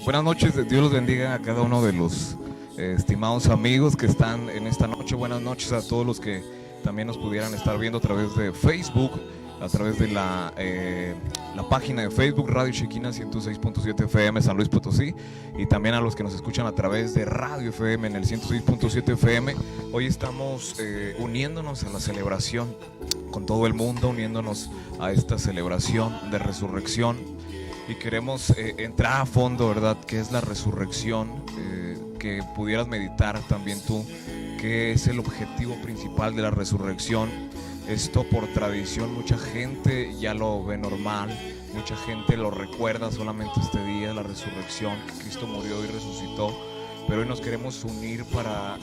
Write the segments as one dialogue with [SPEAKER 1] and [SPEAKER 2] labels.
[SPEAKER 1] Buenas noches, Dios los bendiga a cada uno de los estimados amigos que están en esta noche. Buenas noches a todos los que también nos pudieran estar viendo a través de Facebook, a través de la página de Facebook Radio Shekinah 106.7 FM San Luis Potosí, y también a los que nos escuchan a través de Radio FM en el 106.7 FM. Hoy estamos uniéndonos a la celebración con todo el mundo, uniéndonos a esta celebración de resurrección, y queremos entrar a fondo, ¿verdad?, qué es la resurrección, que pudieras meditar también tú, qué es el objetivo principal de la resurrección. Esto por tradición mucha gente ya lo ve normal, mucha gente lo recuerda solamente este día, la resurrección, que Cristo murió y resucitó, pero hoy nos queremos unir para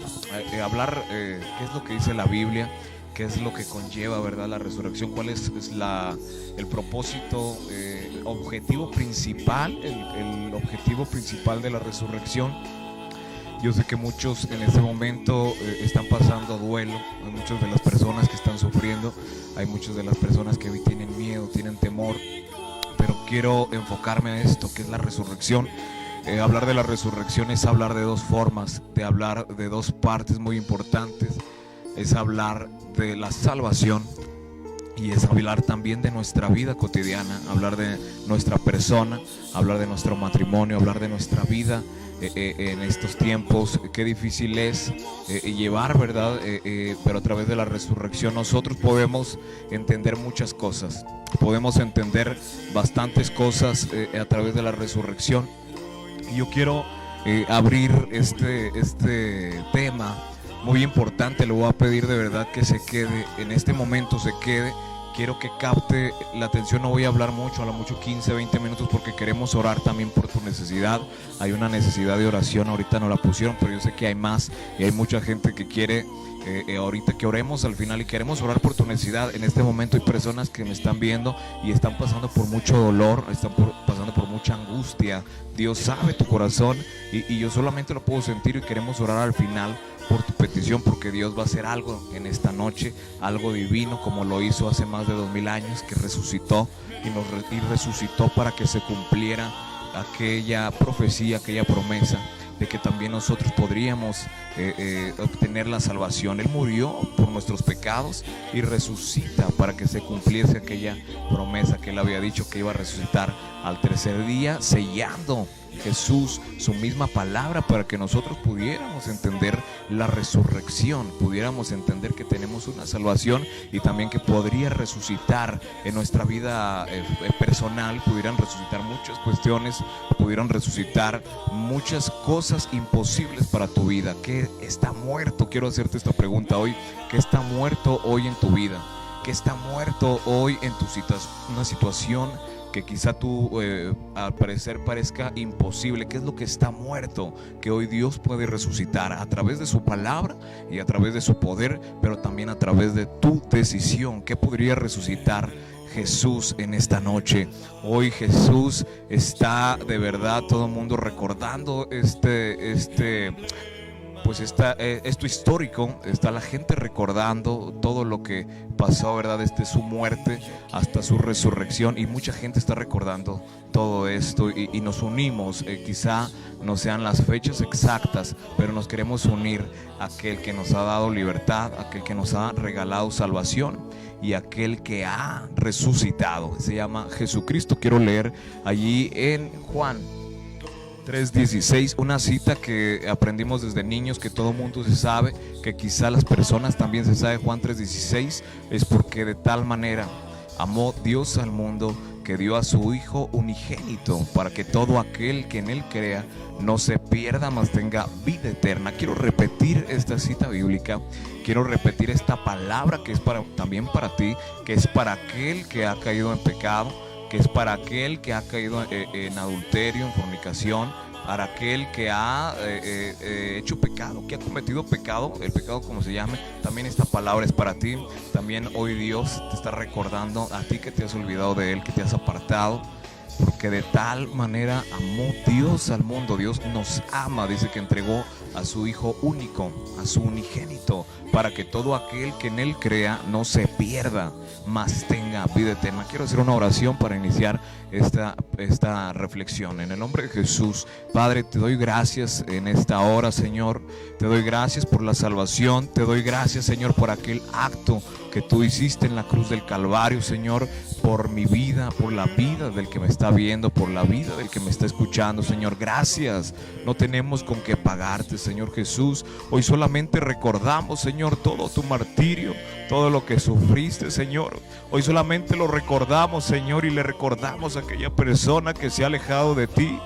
[SPEAKER 1] hablar qué es lo que dice la Biblia, qué es lo que conlleva, ¿verdad?, la resurrección, cuál es el propósito, objetivo principal, el objetivo principal de la resurrección. Yo sé que muchos en este momento están pasando duelo, hay muchas de las personas que están sufriendo, hay muchas de las personas que hoy tienen miedo, tienen temor, pero quiero enfocarme a esto, que es la resurrección. Hablar de la resurrección es hablar de dos formas, de hablar de dos partes muy importantes, es hablar de la salvación y es hablar también de nuestra vida cotidiana, hablar de nuestra persona, hablar de nuestro matrimonio, hablar de nuestra vida en estos tiempos. Qué difícil es llevar, ¿verdad? Pero a través de la resurrección nosotros podemos entender muchas cosas, podemos entender bastantes cosas a través de la resurrección. Y yo quiero abrir este tema muy importante. Le voy a pedir de verdad que se quede, en este momento se quede. Quiero que capte la atención, no voy a hablar mucho, a lo mucho 15, 20 minutos, porque queremos orar también por tu necesidad. Hay una necesidad de oración, ahorita no la pusieron, pero yo sé que hay más y hay mucha gente que quiere ahorita que oremos al final, y queremos orar por tu necesidad. En este momento hay personas que me están viendo y están pasando por mucho dolor, están pasando por mucha angustia. Dios sabe tu corazón y yo solamente lo puedo sentir, y queremos orar al final por tu petición, porque Dios va a hacer algo en esta noche, algo divino, como lo hizo hace más de 2000 años, que resucitó y resucitó para que se cumpliera aquella profecía, aquella promesa de que también nosotros podríamos obtener la salvación. Él murió por nuestros pecados y resucita para que se cumpliese aquella promesa que él había dicho, que iba a resucitar al tercer día, sellando Jesús su misma palabra para que nosotros pudiéramos entender la resurrección, pudiéramos entender que tenemos una salvación, y también que podría resucitar en nuestra vida personal, pudieran resucitar muchas cuestiones, pudieran resucitar muchas cosas imposibles para tu vida. ¿Qué está muerto? Quiero hacerte esta pregunta hoy. ¿Qué está muerto hoy en tu vida? ¿Qué está muerto hoy en tu una situación que quizá tú al parecer parezca imposible? ¿Qué es lo que está muerto que hoy Dios puede resucitar a través de su palabra y a través de su poder, pero también a través de tu decisión? ¿Qué podría resucitar Jesús en esta noche? Hoy Jesús está de verdad, todo el mundo recordando pues esto histórico, está la gente recordando todo lo que pasó, ¿verdad?, desde su muerte hasta su resurrección, y mucha gente está recordando todo esto, y nos unimos. Quizá no sean las fechas exactas, pero nos queremos unir a aquel que nos ha dado libertad, a aquel que nos ha regalado salvación y aquel que ha resucitado. Se llama Jesucristo. Quiero leer allí en Juan 3:16, una cita que aprendimos desde niños, que todo mundo se sabe, que quizá las personas también se sabe. Juan 3:16 es: porque de tal manera amó Dios al mundo, que dio a su Hijo unigénito, para que todo aquel que en él crea no se pierda, mas tenga vida eterna. Quiero repetir esta cita bíblica, quiero repetir esta palabra que es también para ti, que es para aquel que ha caído en pecado, que es para aquel que ha caído en adulterio, en fornicación, para aquel que ha hecho pecado, que ha cometido pecado, el pecado como se llame. También esta palabra es para ti. También hoy Dios te está recordando a ti que te has olvidado de Él, que te has apartado, porque de tal manera amó Dios al mundo. Dios nos ama, dice que entregó a su Hijo único, a su unigénito, para que todo aquel que en Él crea no se pierda, mas tenga vida eterna. Quiero hacer una oración para iniciar esta reflexión. En el nombre de Jesús, Padre, te doy gracias en esta hora, Señor. Te doy gracias por la salvación. Te doy gracias, Señor, por aquel acto que tú hiciste en la cruz del Calvario, Señor, por mi vida, por la vida del que me está viendo, por la vida del que me está escuchando, Señor. Gracias. No tenemos con qué pagarte, Señor Jesús. Hoy solamente recordamos, Señor, todo tu martirio, todo lo que sufriste, Señor. Hoy solamente lo recordamos, Señor, y le recordamos a aquella persona que se ha alejado de ti.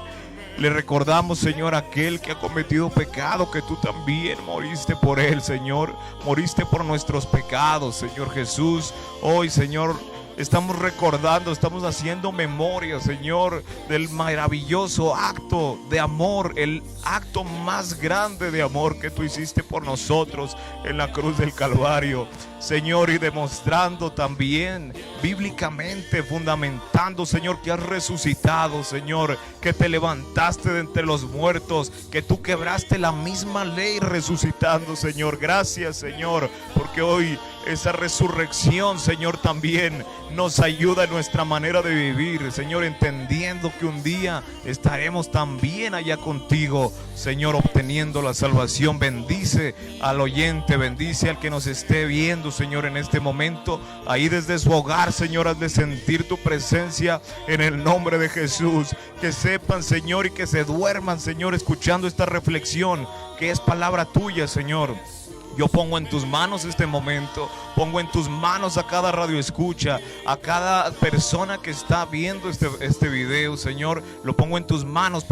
[SPEAKER 1] Le recordamos, Señor, a aquel que ha cometido pecado, que tú también moriste por él, Señor. Moriste por nuestros pecados, Señor Jesús. Hoy, Señor, estamos recordando, estamos haciendo memoria, Señor, del maravilloso acto de amor, el acto más grande de amor que tú hiciste por nosotros en la cruz del Calvario, Señor, y demostrando también bíblicamente, fundamentando, Señor, que has resucitado, Señor, que te levantaste de entre los muertos, que tú quebraste la misma ley resucitando, Señor. Gracias, Señor, porque hoy esa resurrección, Señor, también nos ayuda en nuestra manera de vivir, Señor, entendiendo que un día estaremos también allá contigo, Señor, obteniendo la salvación. Bendice al oyente, bendice al que nos esté viendo, Señor, en este momento, ahí desde su hogar, Señor, haz de sentir tu presencia en el nombre de Jesús. Que sepan, Señor, y que se duerman, Señor, escuchando esta reflexión que es palabra tuya, Señor. Yo pongo en tus manos este momento, pongo en tus manos a cada radio escucha, a cada persona que está viendo este video, Señor. Lo pongo en tus manos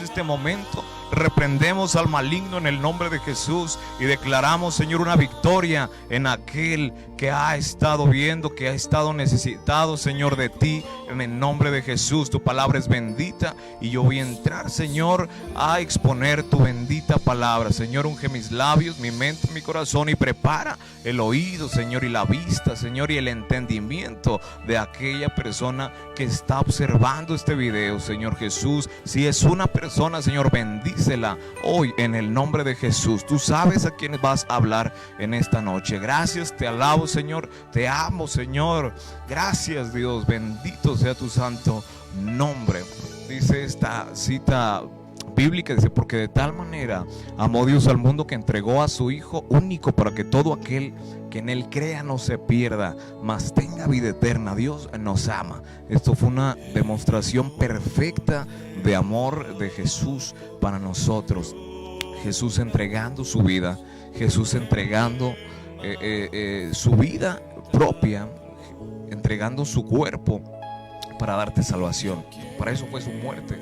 [SPEAKER 1] este momento. Reprendemos al maligno en el nombre de Jesús y declaramos, Señor, una victoria en aquel que ha estado viendo, que ha estado necesitado, Señor, de ti, en el nombre de Jesús. Tu palabra es bendita y yo voy a entrar, Señor, a exponer tu bendita palabra. Señor, unge mis labios, mi mente, mi corazón, y prepara el oído, Señor, y la vista, Señor, y el entendimiento de aquella persona que está observando este video, Señor Jesús. Si es una persona, Señor, bendícela hoy en el nombre de Jesús. Tú sabes a quién vas a hablar en esta noche. Gracias, te alabo, Señor, te amo, Señor. Gracias, Dios, bendito sea tu santo nombre. Dice esta cita bíblica, dice: porque de tal manera amó Dios al mundo que entregó a su Hijo único, para que todo aquel que en Él crea no se pierda, mas tenga vida eterna. Dios nos ama. Esto fue una demostración perfecta de amor de Jesús para nosotros. Jesús entregando su vida, Jesús entregando su vida propia, entregando su cuerpo para darte salvación. Para eso fue su muerte,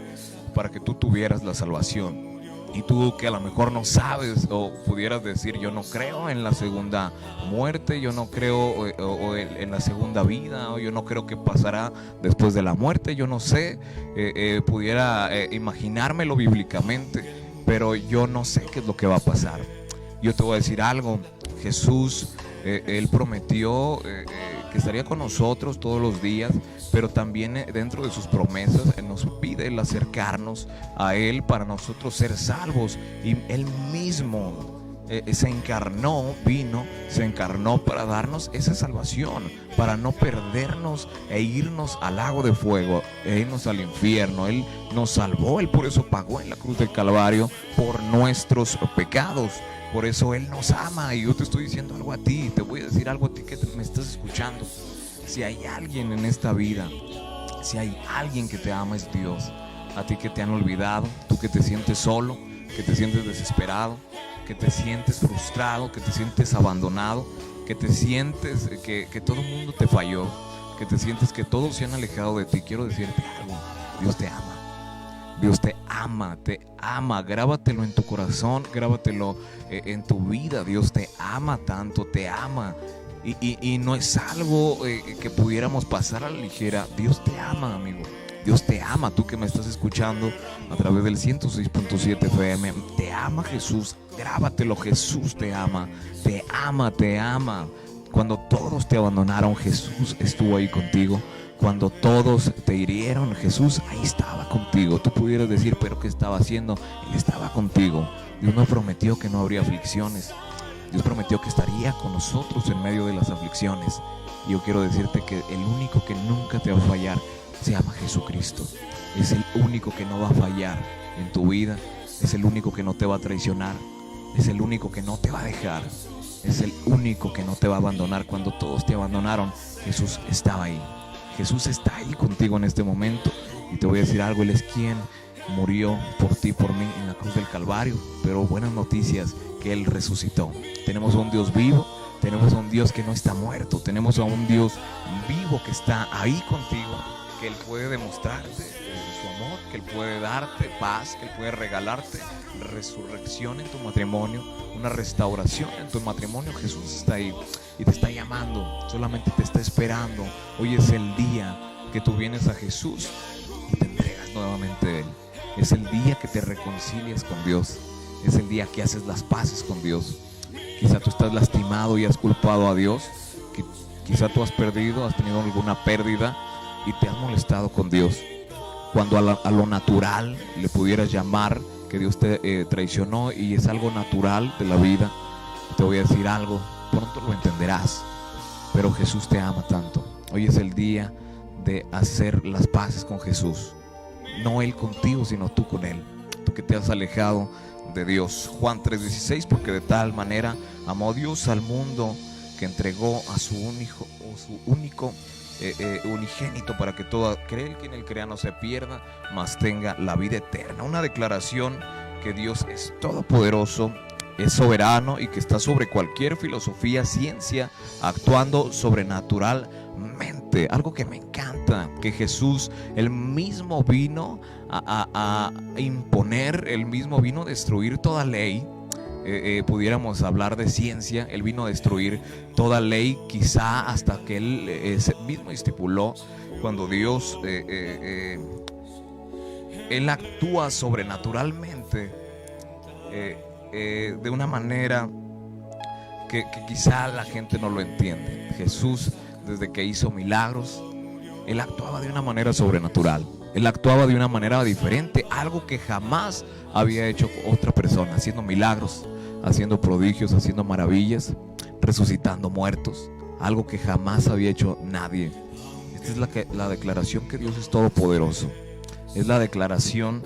[SPEAKER 1] para que tú tuvieras la salvación. Y tú, que a lo mejor no sabes, o pudieras decir: yo no creo en la segunda muerte, yo no creo en la segunda vida, o yo no creo que pasará después de la muerte, yo no sé, pudiera imaginármelo bíblicamente, pero yo no sé qué es lo que va a pasar. Yo te voy a decir algo: Jesús, Él prometió que estaría con nosotros todos los días, pero también dentro de sus promesas nos pide el acercarnos a Él para nosotros ser salvos. Y Él mismo se encarnó para darnos esa salvación, para no perdernos e irnos al lago de fuego, e irnos al infierno. Él nos salvó, Él por eso pagó en la cruz del Calvario por nuestros pecados. Por eso Él nos ama. Y yo te estoy diciendo algo a ti, te voy a decir algo a ti que me estás escuchando. Si hay alguien en esta vida, si hay alguien que te ama, es Dios. A ti que te han olvidado, tú que te sientes solo, que te sientes desesperado, que te sientes frustrado, que te sientes abandonado, que te sientes que todo el mundo te falló, que te sientes que todos se han alejado de ti. Quiero decirte algo: Dios te ama. Dios te ama, grábatelo en tu corazón, grábatelo en tu vida. Dios te ama tanto, te ama. Y no es algo que pudiéramos pasar a la ligera. Dios te ama, amigo. Dios te ama, tú que me estás escuchando a través del 106.7 FM. Te ama Jesús, grábatelo: Jesús te ama, te ama, te ama. Cuando todos te abandonaron, Jesús estuvo ahí contigo. Cuando todos te hirieron, Jesús ahí estaba contigo. Tú pudieras decir, pero ¿qué estaba haciendo? Él estaba contigo. Dios nos prometió que no habría aflicciones. Dios prometió que estaría con nosotros en medio de las aflicciones. Y yo quiero decirte que el único que nunca te va a fallar se llama Jesucristo. Es el único que no va a fallar en tu vida. Es el único que no te va a traicionar. Es el único que no te va a dejar. Es el único que no te va a abandonar. Cuando todos te abandonaron, Jesús estaba ahí. Jesús está ahí contigo en este momento. Y te voy a decir algo, Él es quien murió por ti, por mí en la cruz del Calvario. Pero buenas noticias, que Él resucitó. Tenemos a un Dios vivo, tenemos a un Dios que no está muerto, tenemos a un Dios vivo que está ahí contigo, que Él puede demostrarte su amor, que Él puede darte paz, que Él puede regalarte resurrección en tu matrimonio, una restauración en tu matrimonio. Jesús está ahí y te está llamando, solamente te está esperando. Hoy es el día que tú vienes a Jesús y te entregas nuevamente a Él. Es el día que te reconcilias con Dios. Es el día que haces las paces con Dios. Quizá tú estás lastimado y has culpado a Dios. Quizá tú has perdido, has tenido alguna pérdida y te has molestado con Dios. Cuando a lo natural le pudieras llamar que Dios te traicionó y es algo natural de la vida, te voy a decir algo, pronto lo entenderás. Pero Jesús te ama tanto. Hoy es el día de hacer las paces con Jesús. No Él contigo, sino tú con Él. Tú que te has alejado de Dios. Juan 3:16, porque de tal manera amó Dios al mundo que entregó a su único unigénito, para que todo aquel que en él crea no se pierda, mas tenga la vida eterna. Una declaración que Dios es todopoderoso, es soberano y que está sobre cualquier filosofía, ciencia, actuando sobrenaturalmente. Algo que me encanta, que Jesús, Él mismo vino a imponer, Él mismo vino a destruir toda ley. Pudiéramos hablar de ciencia. Él vino a destruir toda ley, quizá hasta que Él mismo estipuló, cuando Dios Él actúa sobrenaturalmente, de una manera que quizá la gente no lo entiende. Jesús, desde que hizo milagros, Él actuaba de una manera sobrenatural. Él actuaba de una manera diferente, algo que jamás había hecho otra persona, haciendo milagros, haciendo prodigios, haciendo maravillas, resucitando muertos, algo que jamás había hecho nadie. Esta es la declaración que Dios es todopoderoso. Es la declaración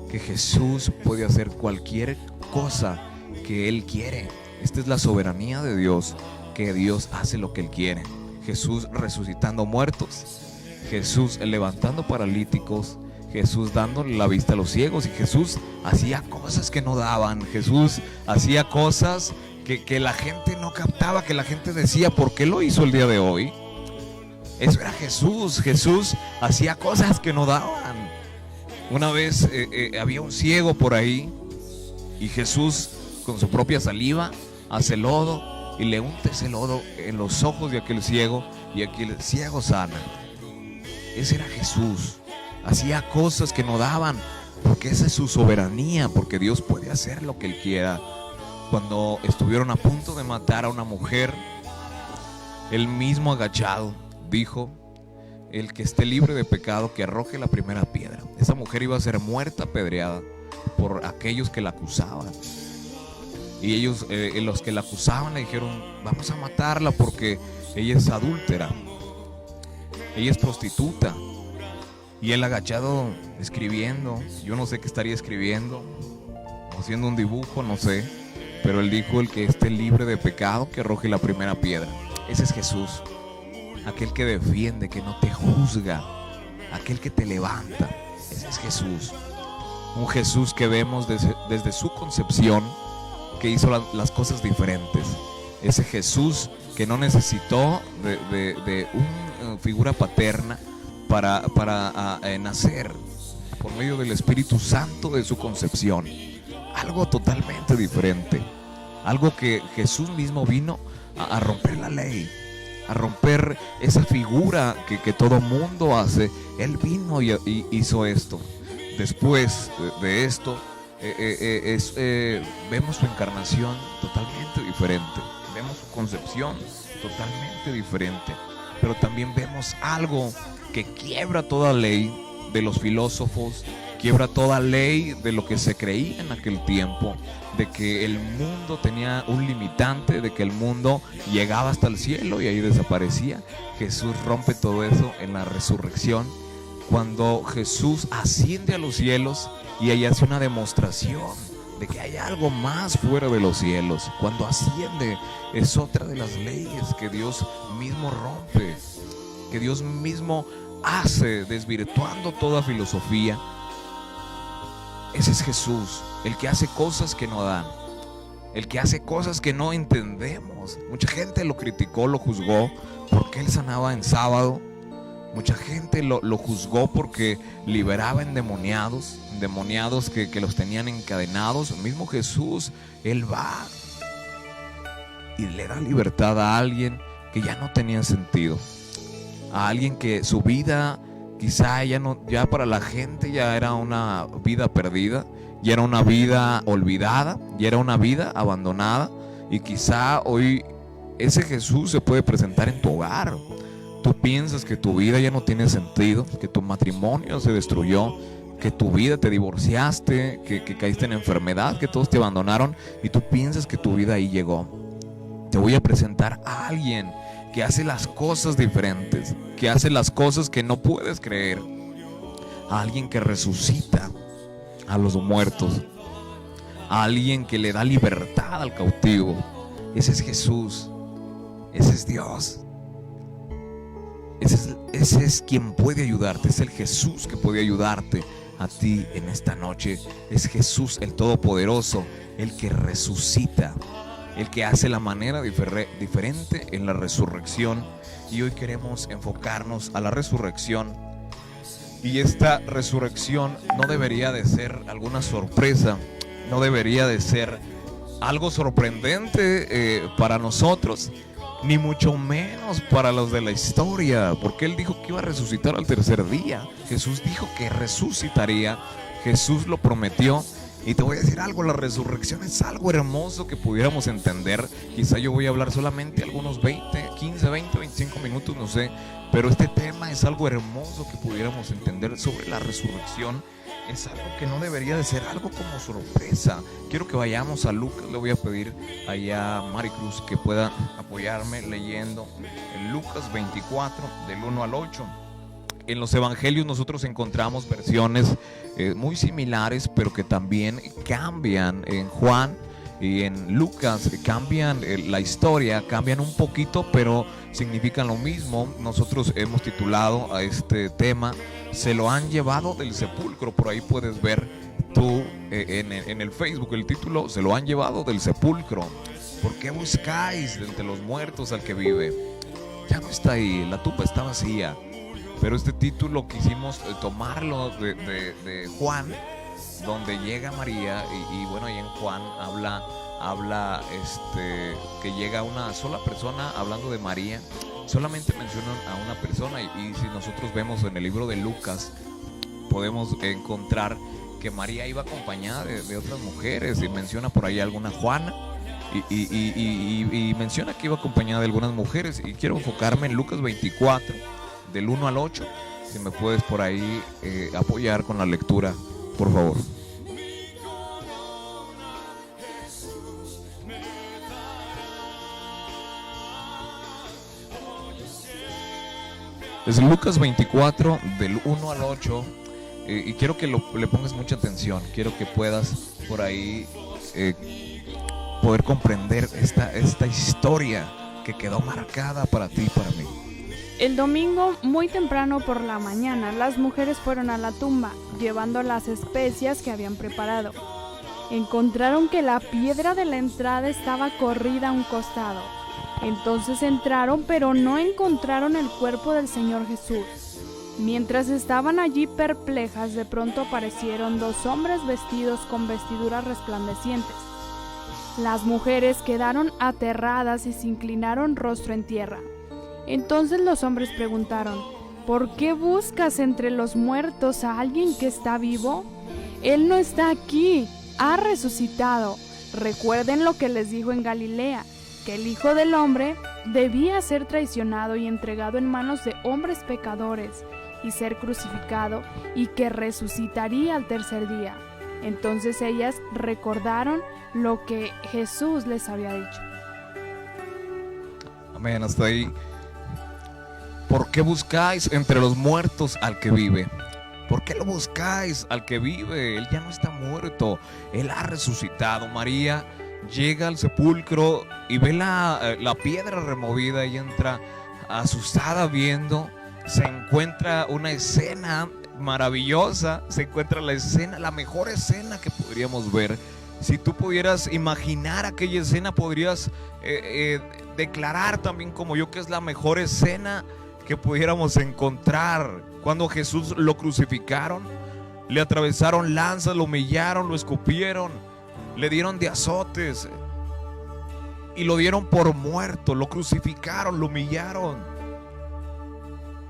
[SPEAKER 1] que Jesús puede hacer cualquier cosa que Él quiere. Esta es la soberanía de Dios, que Dios hace lo que Él quiere. Jesús resucitando muertos, Jesús levantando paralíticos, Jesús dándole la vista a los ciegos, y Jesús hacía cosas que no daban. Jesús hacía cosas que la gente no captaba, que la gente decía, ¿por qué lo hizo el día de hoy? Eso era Jesús. Jesús hacía cosas que no daban. Una vez había un ciego por ahí, y Jesús con su propia saliva hace lodo y le unta ese lodo en los ojos de aquel ciego, y aquel ciego sana. Ese era Jesús. Hacía cosas que no daban, porque esa es su soberanía, porque Dios puede hacer lo que Él quiera. Cuando estuvieron a punto de matar a una mujer, Él mismo agachado dijo: el que esté libre de pecado, que arroje la primera piedra. Esa mujer iba a ser muerta, apedreada por aquellos que la acusaban. Y ellos, los que la acusaban, le dijeron: vamos a matarla porque ella es adúltera, ella es prostituta. Y él agachado escribiendo, yo no sé qué estaría escribiendo, haciendo un dibujo, no sé. Pero él dijo: el que esté libre de pecado, que arroje la primera piedra. Ese es Jesús. Aquel que defiende, que no te juzga, aquel que te levanta. Ese es Jesús. Un Jesús que vemos desde su concepción, que hizo las cosas diferentes. Ese Jesús que no necesitó de una figura paterna para nacer, por medio del Espíritu Santo de su concepción. Algo totalmente diferente. Algo que Jesús mismo vino a romper la ley, a romper esa figura que todo mundo hace. Él vino y hizo esto. Después de esto, vemos su encarnación totalmente diferente. Vemos su concepción totalmente diferente. pero también vemos algo que quiebra toda ley de los filósofos, quiebra toda ley de lo que se creía en aquel tiempo, de que el mundo tenía un limitante, de que el mundo llegaba hasta el cielo y ahí desaparecía. Jesús rompe todo eso en la resurrección, cuando Jesús asciende a los cielos y ahí hace una demostración de que hay algo más fuera de los cielos. Cuando asciende es otra de las leyes que Dios mismo rompe, que Dios mismo hace, desvirtuando toda filosofía. Ese es Jesús, el que hace cosas que no dan, el que hace cosas que no entendemos. Mucha gente lo criticó, lo juzgó porque él sanaba en sábado. Mucha gente lo juzgó porque liberaba endemoniados que los tenían encadenados. El mismo Jesús, él va y le da libertad a alguien que ya no tenía sentido, a alguien que su vida quizá ya para la gente ya era una vida perdida, ya era una vida olvidada, ya era una vida abandonada. Y quizá hoy ese Jesús se puede presentar en tu hogar. Tú piensas que tu vida ya no tiene sentido, que tu matrimonio se destruyó, que tu vida te divorciaste, que caíste en enfermedad, que todos te abandonaron y tú piensas que tu vida ahí llegó. Te voy a presentar a alguien que hace las cosas diferentes, que hace las cosas que no puedes creer, a alguien que resucita a los muertos, a alguien que le da libertad al cautivo. Ese es Jesús, ese es Dios. Ese es quien puede ayudarte, es el Jesús que puede ayudarte a ti en esta noche. Es Jesús el Todopoderoso, el que resucita, el que hace la manera diferente en la resurrección. Y hoy queremos enfocarnos a la resurrección. Y esta resurrección no debería de ser alguna sorpresa, no debería de ser algo sorprendente para nosotros, ni mucho menos para los de la historia, porque Él dijo que iba a resucitar al tercer día. Jesús dijo que resucitaría, Jesús lo prometió. Y te voy a decir algo, la resurrección es algo hermoso que pudiéramos entender. Quizá yo voy a hablar solamente algunos 15, 20, 25 minutos, no sé, pero este tema es algo hermoso que pudiéramos entender sobre la resurrección. Es algo que no debería de ser algo como sorpresa. Quiero que vayamos a Lucas. Le voy a pedir allá a Maricruz que pueda apoyarme leyendo en Lucas 24 del 1 al 8. En los evangelios nosotros encontramos versiones muy similares, pero que también cambian. En Juan y en Lucas cambian la historia, cambian un poquito, pero significan lo mismo. Nosotros hemos titulado a este tema "Se lo han llevado del sepulcro". Por ahí puedes ver tú en el Facebook el título: "Se lo han llevado del sepulcro". ¿Por qué buscáis entre los muertos al que vive? Ya no está ahí, la tumba está vacía. Pero este título quisimos tomarlo de Juan, donde llega María y bueno, ahí en Juan habla que llega una sola persona hablando de María. Solamente mencionan a una persona y si nosotros vemos en el libro de Lucas, podemos encontrar que María iba acompañada de otras mujeres, y menciona por ahí alguna Juana y menciona que iba acompañada de algunas mujeres. Y quiero enfocarme en Lucas 24 del 1 al 8. Si me puedes por ahí apoyar con la lectura, por favor. Es Lucas 24 del 1 al 8. Y quiero que le pongas mucha atención. Quiero que puedas por ahí poder comprender esta historia que quedó marcada para ti y para mí.
[SPEAKER 2] El domingo, muy temprano por la mañana, las mujeres fueron a la tumba, llevando las especias que habían preparado. Encontraron que la piedra de la entrada estaba corrida a un costado. Entonces entraron, pero no encontraron el cuerpo del Señor Jesús. Mientras estaban allí perplejas, de pronto aparecieron dos hombres vestidos con vestiduras resplandecientes. Las mujeres quedaron aterradas y se inclinaron rostro en tierra. Entonces los hombres preguntaron: ¿por qué buscas entre los muertos a alguien que está vivo? Él no está aquí, ha resucitado. Recuerden lo que les dijo en Galilea, que el Hijo del Hombre debía ser traicionado y entregado en manos de hombres pecadores y ser crucificado, y que resucitaría al tercer día. Entonces ellas recordaron lo que Jesús les había dicho.
[SPEAKER 1] Amén, hasta ahí. ¿Por qué buscáis entre los muertos al que vive? ¿Por qué lo buscáis al que vive? Él ya no está muerto, Él ha resucitado. María llega al sepulcro y ve la piedra removida y entra asustada viendo. Se encuentra una escena maravillosa, se encuentra la escena, la mejor escena que podríamos ver. Si tú pudieras imaginar aquella escena, podrías declarar también como yo que es la mejor escena que pudiéramos encontrar. Cuando Jesús lo crucificaron, le atravesaron lanzas, lo humillaron, lo escupieron, le dieron de azotes y lo dieron por muerto, lo crucificaron, lo humillaron.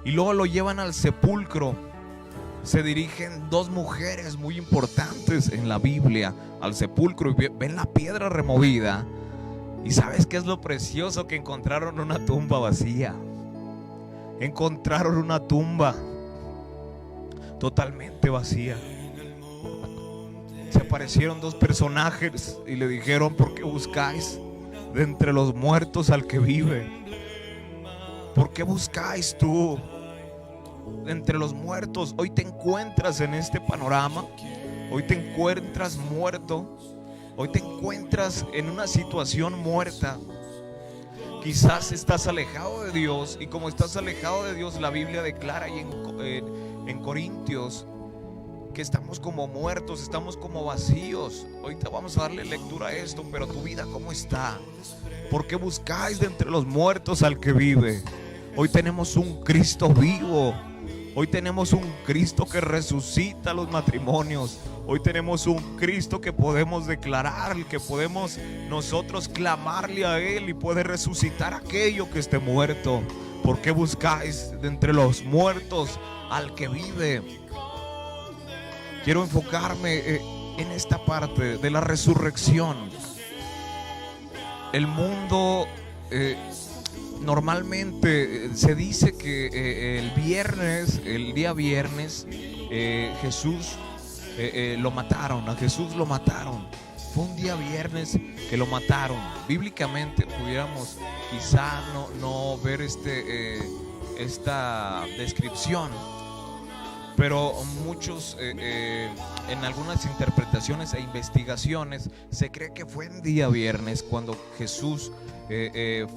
[SPEAKER 1] Y luego lo llevan al sepulcro. Se dirigen dos mujeres muy importantes en la Biblia al sepulcro y ven la piedra removida. ¿Y sabes qué es lo precioso? Que encontraron una tumba vacía. Encontraron una tumba totalmente vacía. Se aparecieron dos personajes y le dijeron: ¿por qué buscáis de entre los muertos al que vive? ¿Por qué buscáis tú entre los muertos? Hoy te encuentras en este panorama. Hoy te encuentras muerto. Hoy te encuentras en una situación muerta. Quizás estás alejado de Dios, y como estás alejado de Dios, la Biblia declara ahí en Corintios que estamos como muertos, estamos como vacíos. Hoy te vamos a darle lectura a esto. Pero tu vida, ¿cómo está? ¿Por qué buscáis de entre los muertos al que vive? Hoy tenemos un Cristo vivo. Hoy tenemos un Cristo que resucita los matrimonios. Hoy tenemos un Cristo que podemos declarar, que podemos nosotros clamarle a Él, y puede resucitar aquello que esté muerto. ¿Por qué buscáis de entre los muertos al que vive? Quiero enfocarme en esta parte de la resurrección. El mundo normalmente se dice que el día viernes, Jesús lo mataron. A Jesús lo mataron. Fue un día viernes que lo mataron. Bíblicamente pudiéramos quizá no ver esta descripción, pero muchos en algunas interpretaciones e investigaciones se cree que fue en día viernes cuando Jesús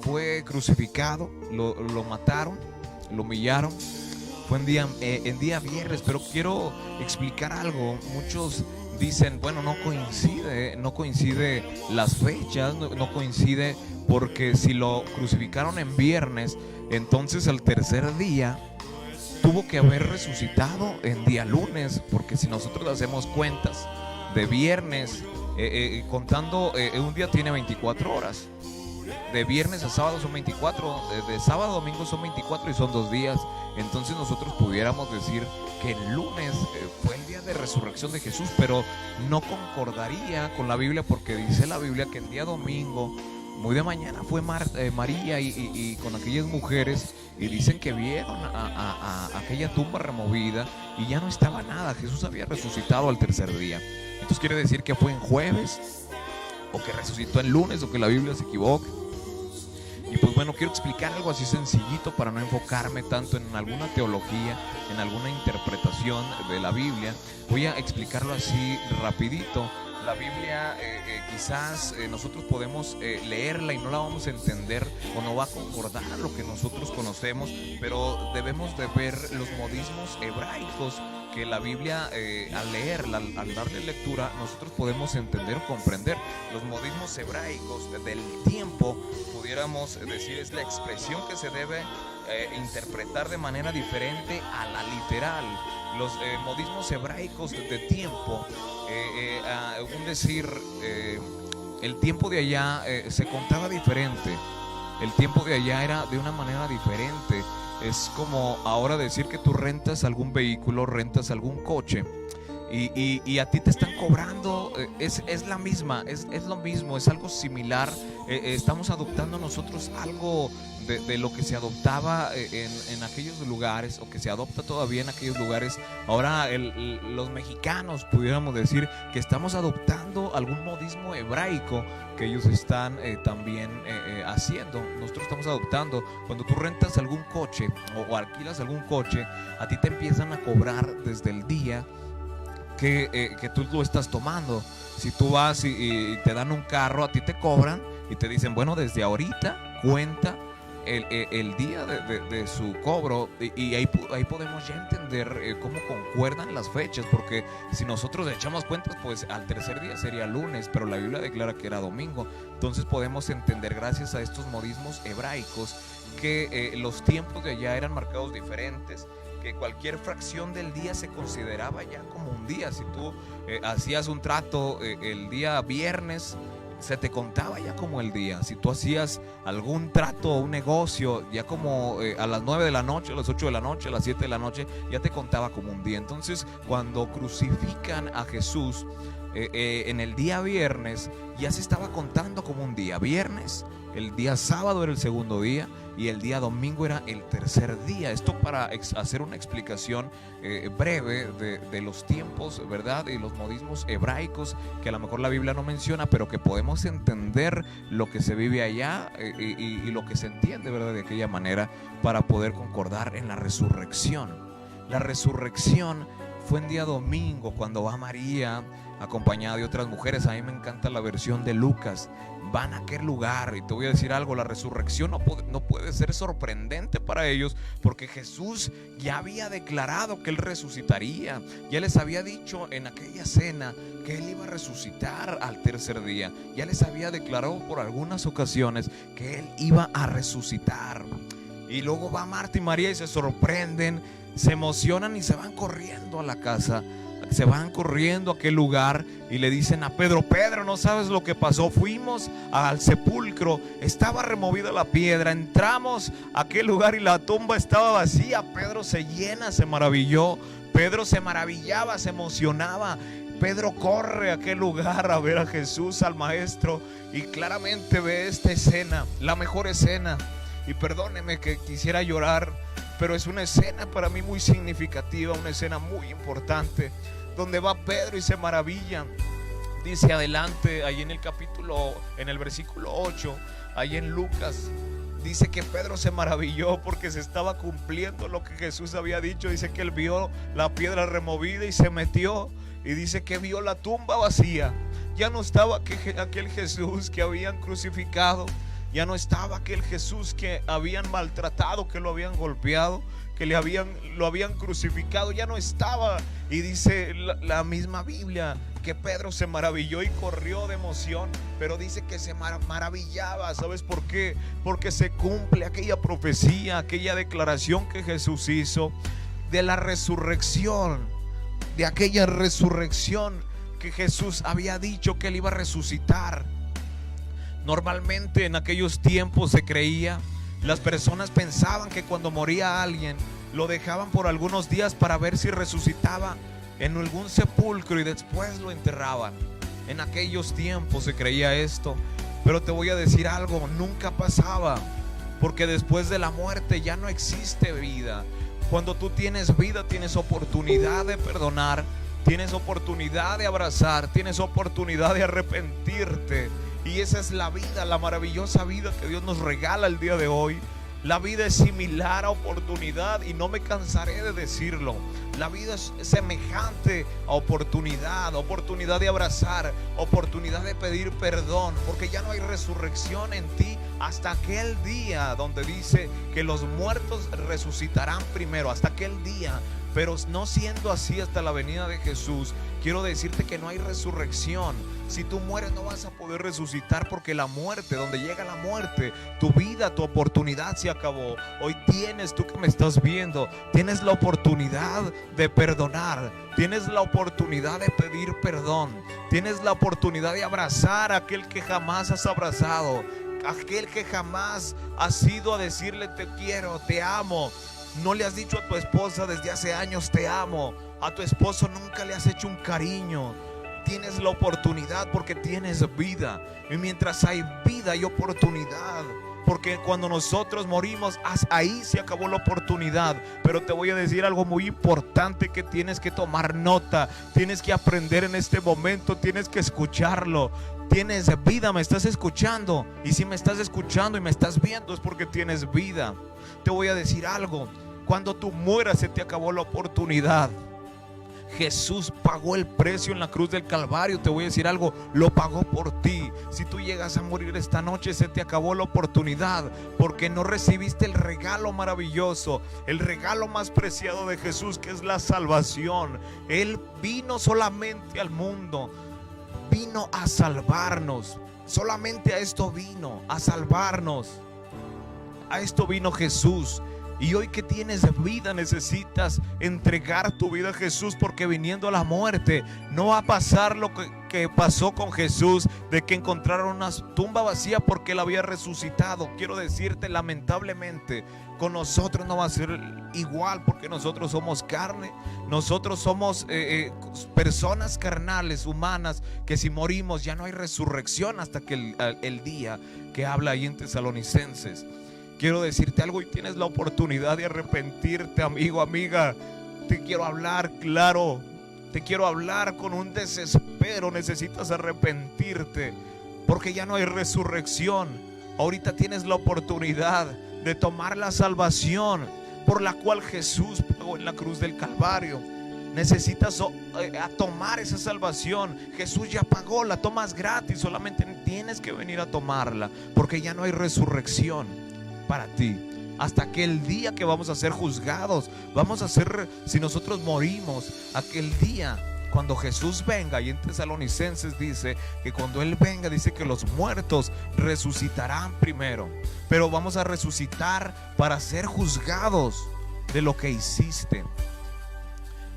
[SPEAKER 1] fue crucificado, lo mataron, lo humillaron. Fue en día viernes. Pero quiero explicar algo. Muchos dicen, bueno, no coincide las fechas, no coincide, porque si lo crucificaron en viernes, entonces al tercer día tuvo que haber resucitado en día lunes, porque si nosotros hacemos cuentas de viernes, contando un día tiene 24 horas. De viernes a sábado son 24, de sábado a domingo son 24 y son 2 días. Entonces nosotros pudiéramos decir que el lunes fue el día de resurrección de Jesús, pero no concordaría con la Biblia, porque dice la Biblia que el día domingo, muy de mañana, fue María y con aquellas mujeres, y dicen que vieron a aquella tumba removida y ya no estaba nada. Jesús había resucitado al tercer día. Entonces quiere decir que fue en jueves, o que resucitó en lunes, o que la Biblia se equivoca. Y pues bueno, quiero explicar algo así sencillito para no enfocarme tanto en alguna teología, en alguna interpretación de la Biblia. Voy a explicarlo así rapidito. La Biblia quizás nosotros podemos leerla y no la vamos a entender, o no va a concordar a lo que nosotros conocemos, pero debemos de ver los modismos hebraicos que la Biblia, al leerla, al darle lectura, nosotros podemos entender o comprender. Los modismos hebraicos del tiempo, pudiéramos decir, es la expresión que se debe interpretar de manera diferente a la literal. Los modismos hebraicos de tiempo, un decir, el tiempo de allá se contaba diferente. El tiempo de allá era de una manera diferente. Es como ahora decir que tú rentas algún vehículo, rentas algún coche, y a ti te están cobrando, es la misma, es lo mismo, es algo similar. Estamos adoptando nosotros algo de lo que se adoptaba en aquellos lugares, o que se adopta todavía en aquellos lugares. Ahora los mexicanos pudiéramos decir que estamos adoptando algún modismo hebraico que ellos están también haciendo. Nosotros estamos adoptando, cuando tú rentas algún coche o alquilas algún coche, a ti te empiezan a cobrar desde el día que tú lo estás tomando. Si tú vas y te dan un carro, a ti te cobran y te dicen, bueno, desde ahorita cuenta el día de su cobro, y ahí podemos ya entender cómo concuerdan las fechas, porque si nosotros echamos cuentas, pues al tercer día sería lunes, pero la Biblia declara que era domingo. Entonces podemos entender, gracias a estos modismos hebraicos, que los tiempos de allá eran marcados diferentes, que cualquier fracción del día se consideraba ya como un día. Si tú hacías un trato el día viernes, se te contaba ya como el día. Si tú hacías algún trato o un negocio, ya como a las 9 de la noche, a las 8 de la noche, a las 7 de la noche, ya te contaba como un día. Entonces, cuando crucifican a Jesús en el día viernes, ya se estaba contando como un día viernes. El día sábado era el segundo día y el día domingo era el tercer día. Esto para hacer una explicación breve de los tiempos, ¿verdad? Y los modismos hebraicos que a lo mejor la Biblia no menciona, pero que podemos entender lo que se vive allá y lo que se entiende, ¿verdad? De aquella manera, para poder concordar en la resurrección. La resurrección fue en día domingo, cuando va María acompañada de otras mujeres. A mí me encanta la versión de Lucas. Van a aquel lugar, y te voy a decir algo, la resurrección no puede ser sorprendente para ellos, porque Jesús ya había declarado que Él resucitaría. Ya les había dicho en aquella cena que Él iba a resucitar al tercer día. Ya les había declarado por algunas ocasiones que Él iba a resucitar. Y luego va Marta y María y se sorprenden, se emocionan y se van corriendo a la casa. Se van corriendo a aquel lugar y le dicen a Pedro: Pedro, no sabes lo que pasó. Fuimos al sepulcro, estaba removida la piedra, entramos a aquel lugar y la tumba estaba vacía. Pedro se llena, se maravilló. Pedro se maravillaba, se emocionaba. Pedro corre a aquel lugar a ver a Jesús, al maestro, y claramente ve esta escena, la mejor escena. Y perdóneme que quisiera llorar, pero es una escena para mí muy significativa, una escena muy importante, donde va Pedro y se maravilla. Dice adelante, ahí en el versículo 8, ahí en Lucas, dice que Pedro se maravilló porque se estaba cumpliendo lo que Jesús había dicho. Dice que él vio la piedra removida y se metió, y dice que vio la tumba vacía. Ya no estaba aquel Jesús que habían crucificado. Ya no estaba aquel Jesús que habían maltratado, que lo habían golpeado, que lo habían crucificado. Ya no estaba. Y dice la misma Biblia que Pedro se maravilló y corrió de emoción. Pero dice que se maravillaba. ¿Sabes por qué? Porque se cumple aquella profecía, aquella declaración que Jesús hizo de la resurrección, de aquella resurrección que Jesús había dicho que Él iba a resucitar. Normalmente en aquellos tiempos se creía, las personas pensaban que cuando moría alguien lo dejaban por algunos días para ver si resucitaba en algún sepulcro y después lo enterraban. En aquellos tiempos se creía esto, pero te voy a decir algo, nunca pasaba, porque después de la muerte ya no existe vida. Cuando tú tienes vida, tienes oportunidad de perdonar, tienes oportunidad de abrazar, tienes oportunidad de arrepentirte. Y esa es la vida, la maravillosa vida que Dios nos regala el día de hoy. La vida es similar a oportunidad y no me cansaré de decirlo. La vida es semejante a oportunidad de abrazar, oportunidad de pedir perdón, porque ya no hay resurrección en ti hasta aquel día donde dice que los muertos resucitarán primero, hasta aquel día. Pero no siendo así hasta la venida de Jesús, quiero decirte que no hay resurrección. Si tú mueres no vas a poder resucitar, porque la muerte, donde llega la muerte, tu vida, tu oportunidad se acabó. Hoy tienes, tú que me estás viendo, tienes la oportunidad de perdonar, tienes la oportunidad de pedir perdón, tienes la oportunidad de abrazar a aquel que jamás has abrazado, aquel que jamás has ido a decirle te quiero, te amo. No le has dicho a tu esposa desde hace años te amo. A tu esposo nunca le has hecho un cariño. Tienes la oportunidad porque tienes vida. Y mientras hay vida hay oportunidad. Porque cuando nosotros morimos, ahí se acabó la oportunidad. Pero te voy a decir algo muy importante que tienes que tomar nota. Tienes que aprender en este momento. Tienes que escucharlo. Tienes vida, me estás escuchando. Y si me estás escuchando y me estás viendo es porque tienes vida. Te voy a decir algo. Cuando tú mueras se te acabó la oportunidad. Jesús pagó el precio en la cruz del Calvario. Te voy a decir algo, lo pagó por ti. Si tú llegas a morir esta noche, se te acabó la oportunidad, porque no recibiste el regalo maravilloso, el regalo más preciado de Jesús, que es la salvación. Él vino solamente al mundo, vino a salvarnos. Solamente a esto vino, a salvarnos. A esto vino Jesús. Y hoy que tienes vida necesitas entregar tu vida a Jesús, porque viniendo a la muerte no va a pasar lo que pasó con Jesús, de que encontraron una tumba vacía porque Él había resucitado. Quiero decirte, lamentablemente con nosotros no va a ser igual, porque nosotros somos carne, nosotros somos personas carnales, humanas, que si morimos ya no hay resurrección hasta que el día que habla ahí en Tesalonicenses. Quiero decirte algo y tienes la oportunidad de arrepentirte, amigo, amiga. Te quiero hablar claro, te quiero hablar con un desespero. Necesitas arrepentirte porque ya no hay resurrección. Ahorita tienes la oportunidad de tomar la salvación por la cual Jesús pagó en la cruz del Calvario. Necesitas tomar esa salvación. Jesús ya pagó, la tomas gratis. Solamente tienes que venir a tomarla, porque ya no hay resurrección para ti, hasta aquel día que vamos a ser juzgados. Vamos a ser, si nosotros morimos, aquel día cuando Jesús venga. Y en Tesalonicenses dice que cuando Él venga, dice que los muertos resucitarán primero, pero vamos a resucitar para ser juzgados de lo que hiciste.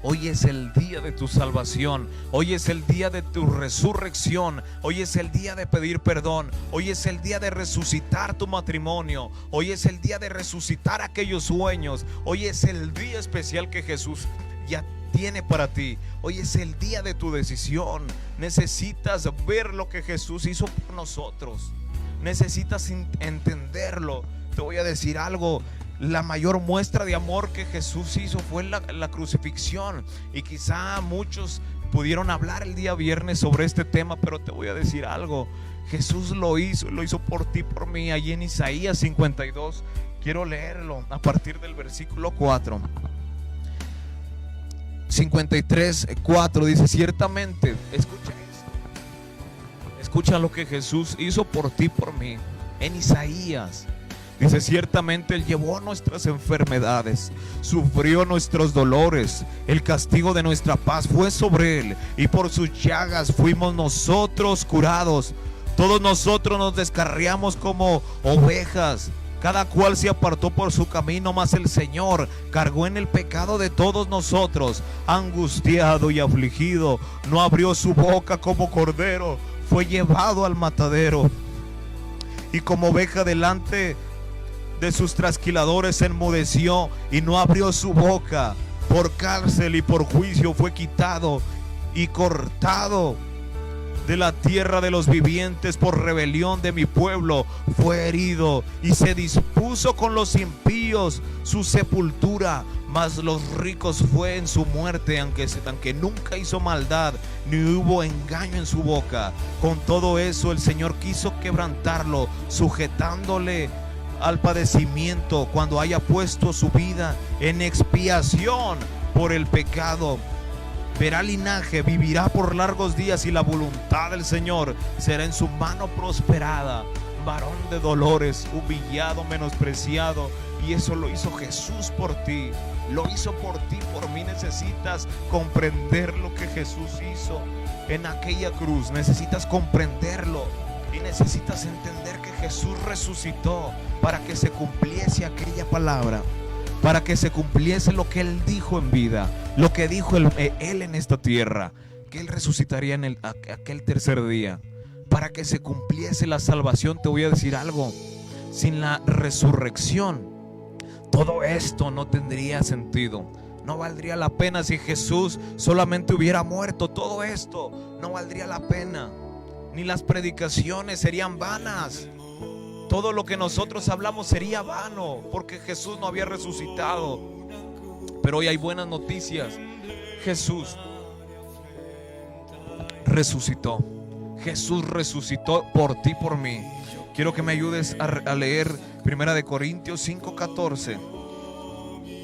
[SPEAKER 1] Hoy es el día de tu salvación. Hoy es el día de tu resurrección. Hoy es el día de pedir perdón. Hoy es el día de resucitar tu matrimonio. Hoy es el día de resucitar aquellos sueños. Hoy es el día especial que Jesús ya tiene para ti. Hoy es el día de tu decisión. Necesitas ver lo que Jesús hizo por nosotros. Necesitas entenderlo. Te voy a decir algo. La mayor muestra de amor que Jesús hizo fue la crucifixión. Y quizá muchos pudieron hablar el día viernes sobre este tema, pero te voy a decir algo. Jesús lo hizo por ti, por mí. Allí en Isaías 52, quiero leerlo a partir del versículo 4. 53:4 dice: ciertamente, escucha lo que Jesús hizo por ti, por mí. En Isaías dice: ciertamente Él llevó nuestras enfermedades, sufrió nuestros dolores, el castigo de nuestra paz fue sobre Él, y por sus llagas fuimos nosotros curados. Todos nosotros nos descarriamos como ovejas, cada cual se apartó por su camino, mas el Señor cargó en el pecado de todos nosotros. Angustiado y afligido, no abrió su boca, como cordero fue llevado al matadero, y como oveja delante de sus trasquiladores enmudeció y no abrió su boca. Por cárcel y por juicio fue quitado y cortado de la tierra de los vivientes. Por rebelión de mi pueblo fue herido, y se dispuso con los impíos su sepultura. Mas los ricos fue en su muerte, aunque nunca hizo maldad, ni hubo engaño en su boca. Con todo eso el Señor quiso quebrantarlo, sujetándole al padecimiento, cuando haya puesto su vida en expiación por el pecado. Verá linaje, vivirá por largos días, y la voluntad del Señor será en su mano prosperada. Varón de dolores, humillado, menospreciado, y eso lo hizo Jesús por ti. Lo hizo por ti, por mí. Necesitas comprender lo que Jesús hizo en aquella cruz. Necesitas comprenderlo. Y necesitas entender que Jesús resucitó para que se cumpliese aquella palabra, para que se cumpliese lo que Él dijo en vida, lo que dijo Él en esta tierra, que Él resucitaría en aquel tercer día, para que se cumpliese la salvación. Te voy a decir algo: sin la resurrección todo esto no tendría sentido. No valdría la pena si Jesús solamente hubiera muerto. Todo esto no valdría la pena. Ni las predicaciones serían vanas. Todo lo que nosotros hablamos sería vano, porque Jesús no había resucitado. Pero hoy hay buenas noticias. Jesús resucitó. Jesús resucitó por ti, por mí. Quiero que me ayudes a leer 1 Corintios 5:14.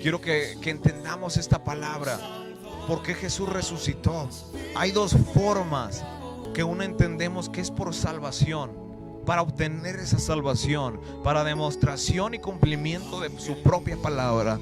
[SPEAKER 1] Quiero que entendamos esta palabra. ¿Por qué Jesús resucitó? Hay dos formas que uno entendemos que es por salvación. Para obtener esa salvación, para demostración y cumplimiento de su propia palabra.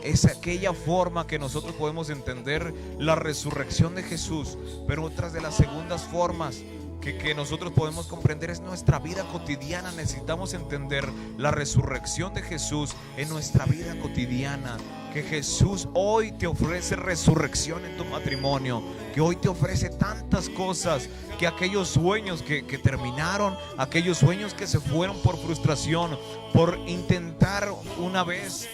[SPEAKER 1] Es aquella forma que nosotros podemos entender la resurrección de Jesús. Pero otras de las segundas formas que nosotros podemos comprender es nuestra vida cotidiana. Necesitamos entender la resurrección de Jesús en nuestra vida cotidiana. Que Jesús hoy te ofrece resurrección en tu matrimonio, que hoy te ofrece tantas cosas, que aquellos sueños que terminaron, aquellos sueños que se fueron por frustración, por intentar una vez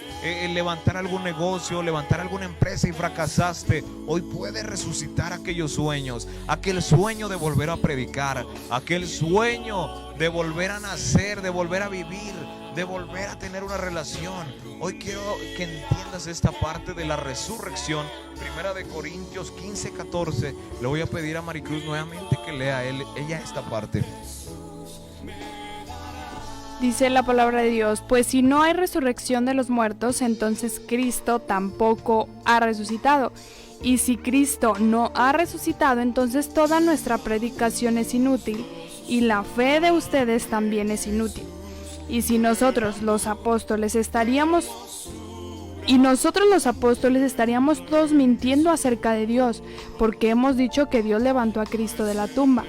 [SPEAKER 1] levantar algún negocio, levantar alguna empresa y fracasaste, hoy puedes resucitar aquellos sueños. Aquel sueño de volver a predicar, aquel sueño de volver a nacer, de volver a vivir, de volver a tener una relación. Hoy quiero que entiendas esta parte de la resurrección. 1 Corintios 15:14. Le voy a pedir a Maricruz nuevamente que lea ella esta parte.
[SPEAKER 2] Dice la palabra de Dios: pues si no hay resurrección de los muertos, entonces Cristo tampoco ha resucitado. Y si Cristo no ha resucitado, entonces toda nuestra predicación es inútil, y la fe de ustedes también es inútil. Y si nosotros los apóstoles estaríamos todos mintiendo acerca de Dios, porque hemos dicho que Dios levantó a Cristo de la tumba.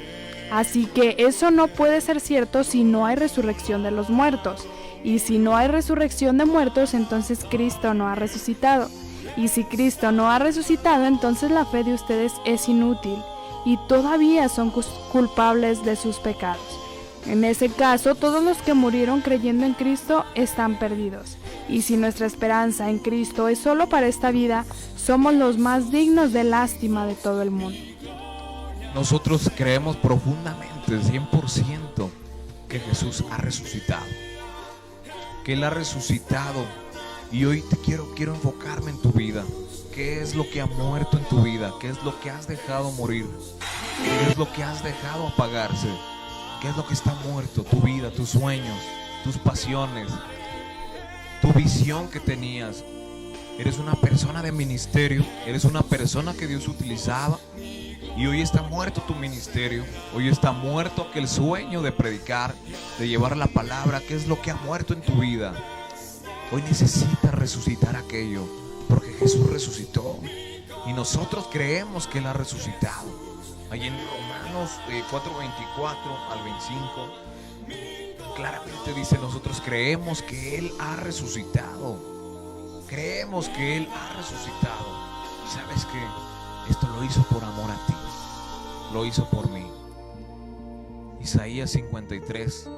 [SPEAKER 2] Así que eso no puede ser cierto si no hay resurrección de los muertos. Y si no hay resurrección de muertos, entonces Cristo no ha resucitado. Y si Cristo no ha resucitado, entonces la fe de ustedes es inútil, y todavía son culpables de sus pecados. En ese caso, todos los que murieron creyendo en Cristo están perdidos. Y si nuestra esperanza en Cristo es solo para esta vida, somos los más dignos de lástima de todo el mundo.
[SPEAKER 1] Nosotros creemos profundamente, 100%, que Jesús ha resucitado. Que Él ha resucitado. Y hoy quiero enfocarme en tu vida. ¿Qué es lo que ha muerto en tu vida? ¿Qué es lo que has dejado morir? ¿Qué es lo que has dejado apagarse? ¿Qué es lo que está muerto? Tu vida, tus sueños, tus pasiones, tu visión que tenías. Eres una persona de ministerio, eres una persona que Dios utilizaba, y hoy está muerto tu ministerio. Hoy está muerto aquel sueño de predicar, de llevar la palabra. ¿Qué es lo que ha muerto en tu vida? Hoy necesitas resucitar aquello, porque Jesús resucitó y nosotros creemos que Él ha resucitado. Allí en Romanos 4:24 al 25 claramente dice: nosotros creemos que Él ha resucitado. Creemos que Él ha resucitado. Y sabes que esto lo hizo por amor a ti, lo hizo por mí. Isaías 53.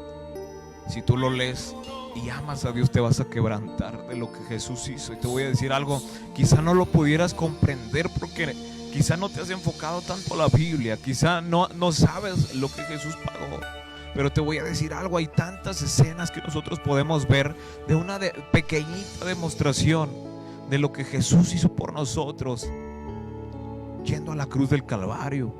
[SPEAKER 1] Si tú lo lees y amas a Dios, te vas a quebrantar de lo que Jesús hizo. Y te voy a decir algo, quizá no lo pudieras comprender porque quizá no te has enfocado tanto a la Biblia, quizá no sabes lo que Jesús pagó. Pero te voy a decir algo, hay tantas escenas que nosotros podemos ver de una pequeñita demostración de lo que Jesús hizo por nosotros, yendo a la cruz del Calvario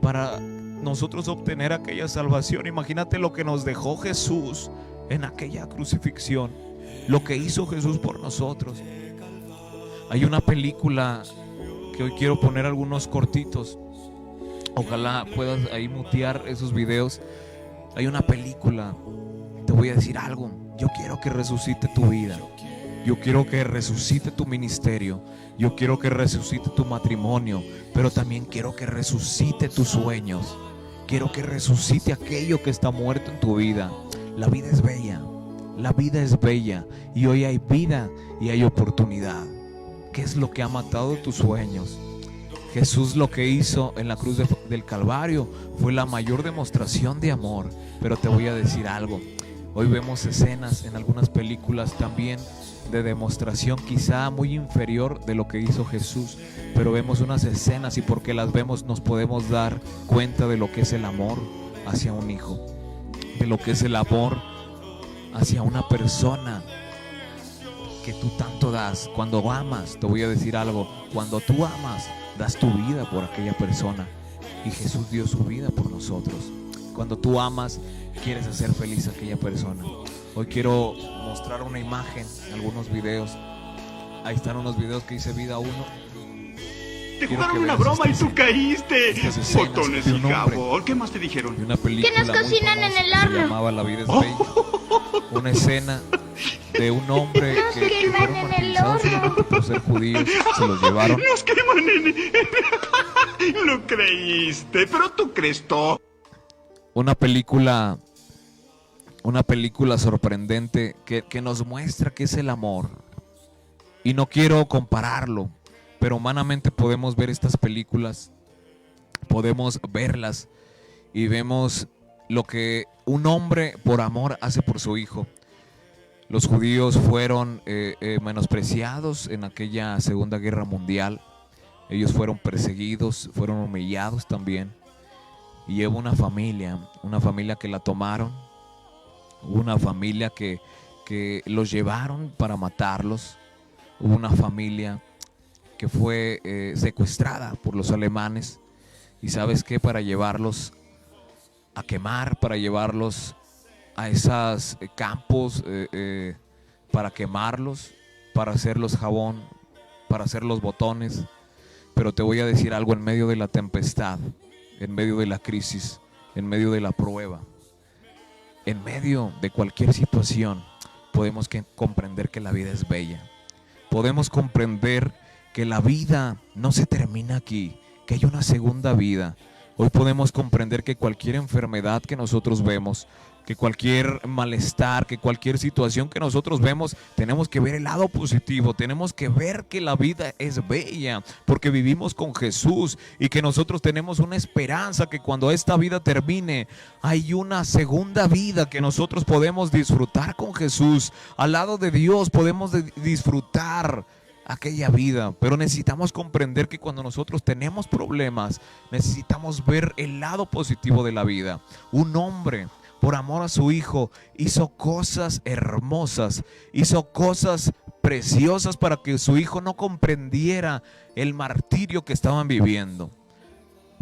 [SPEAKER 1] para nosotros obtener aquella salvación. Imagínate lo que nos dejó Jesús en aquella crucifixión, lo que hizo Jesús por nosotros. Hay una película que hoy quiero poner algunos cortitos, ojalá puedas ahí mutear esos videos. Hay una película, te voy a decir algo, yo quiero que resucite tu vida, yo quiero que resucite tu ministerio, yo quiero que resucite tu matrimonio, pero también quiero que resucite tus sueños. Quiero que resucite aquello que está muerto en tu vida. La vida es bella, la vida es bella, y hoy hay vida y hay oportunidad. ¿Qué es lo que ha matado tus sueños? Jesús lo que hizo en la cruz del Calvario fue la mayor demostración de amor. Pero te voy a decir algo, Hoy vemos escenas en algunas películas también de demostración quizá muy inferior de lo que hizo Jesús, pero vemos unas escenas y porque las vemos nos podemos dar cuenta de lo que es el amor hacia un hijo, de lo que es el amor hacia una persona que tú tanto das. Cuando amas, te voy a decir algo, cuando tú amas, das tu vida por aquella persona, y Jesús dio su vida por nosotros. Cuando tú amas, quieres hacer feliz a aquella persona. Hoy quiero mostrar una imagen, algunos videos. Ahí están unos videos que hice Vida 1.
[SPEAKER 3] Te jugaron una broma y tú caíste. Botones y jabón. ¿Qué más te dijeron?
[SPEAKER 1] De una película
[SPEAKER 4] que nos cocinan en el horno.
[SPEAKER 1] Se llamaba La vida es bella. Una escena de un hombre que fueron martirizados solamente por ser judíos. Se los llevaron.
[SPEAKER 3] Nos queman en... Lo creíste, pero tú crees todo.
[SPEAKER 1] Una película sorprendente que nos muestra qué es el amor. Y no quiero compararlo, pero humanamente podemos ver estas películas, podemos verlas y vemos lo que un hombre por amor hace por su hijo. Los judíos fueron menospreciados en aquella Segunda Guerra Mundial. Ellos fueron perseguidos, fueron humillados también. Y hubo una familia que la tomaron, una familia que los llevaron para matarlos. Hubo una familia que fue secuestrada por los alemanes. Y ¿sabes qué? Para llevarlos a quemar, para llevarlos a esos campos, para quemarlos, para hacerlos jabón, para hacerlos botones. Pero te voy a decir algo, en medio de la tempestad, en medio de la crisis, en medio de la prueba, en medio de cualquier situación, podemos comprender que la vida es bella. Podemos comprender que la vida no se termina aquí, que hay una segunda vida. Hoy podemos comprender que cualquier enfermedad que nosotros vemos, que cualquier malestar, que cualquier situación que nosotros vemos, tenemos que ver el lado positivo, tenemos que ver que la vida es bella, porque vivimos con Jesús y que nosotros tenemos una esperanza que cuando esta vida termine, hay una segunda vida que nosotros podemos disfrutar con Jesús. Al lado de Dios podemos disfrutar aquella vida, pero necesitamos comprender que cuando nosotros tenemos problemas, necesitamos ver el lado positivo de la vida. Un hombre, por amor a su hijo, hizo cosas hermosas, hizo cosas preciosas para que su hijo no comprendiera el martirio que estaban viviendo.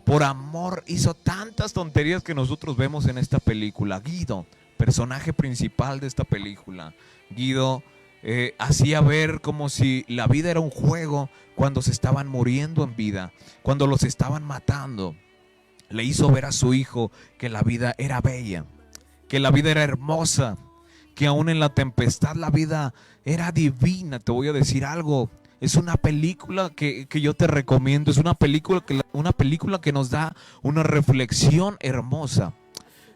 [SPEAKER 1] Por amor hizo tantas tonterías que nosotros vemos en esta película. Guido, personaje principal de esta película, Guido hacía ver como si la vida era un juego cuando se estaban muriendo en vida, cuando los estaban matando. Le hizo ver a su hijo que la vida era bella, que la vida era hermosa, que aún en la tempestad la vida era divina. Te voy a decir algo, es una película que yo te recomiendo, es una película que nos da una reflexión hermosa.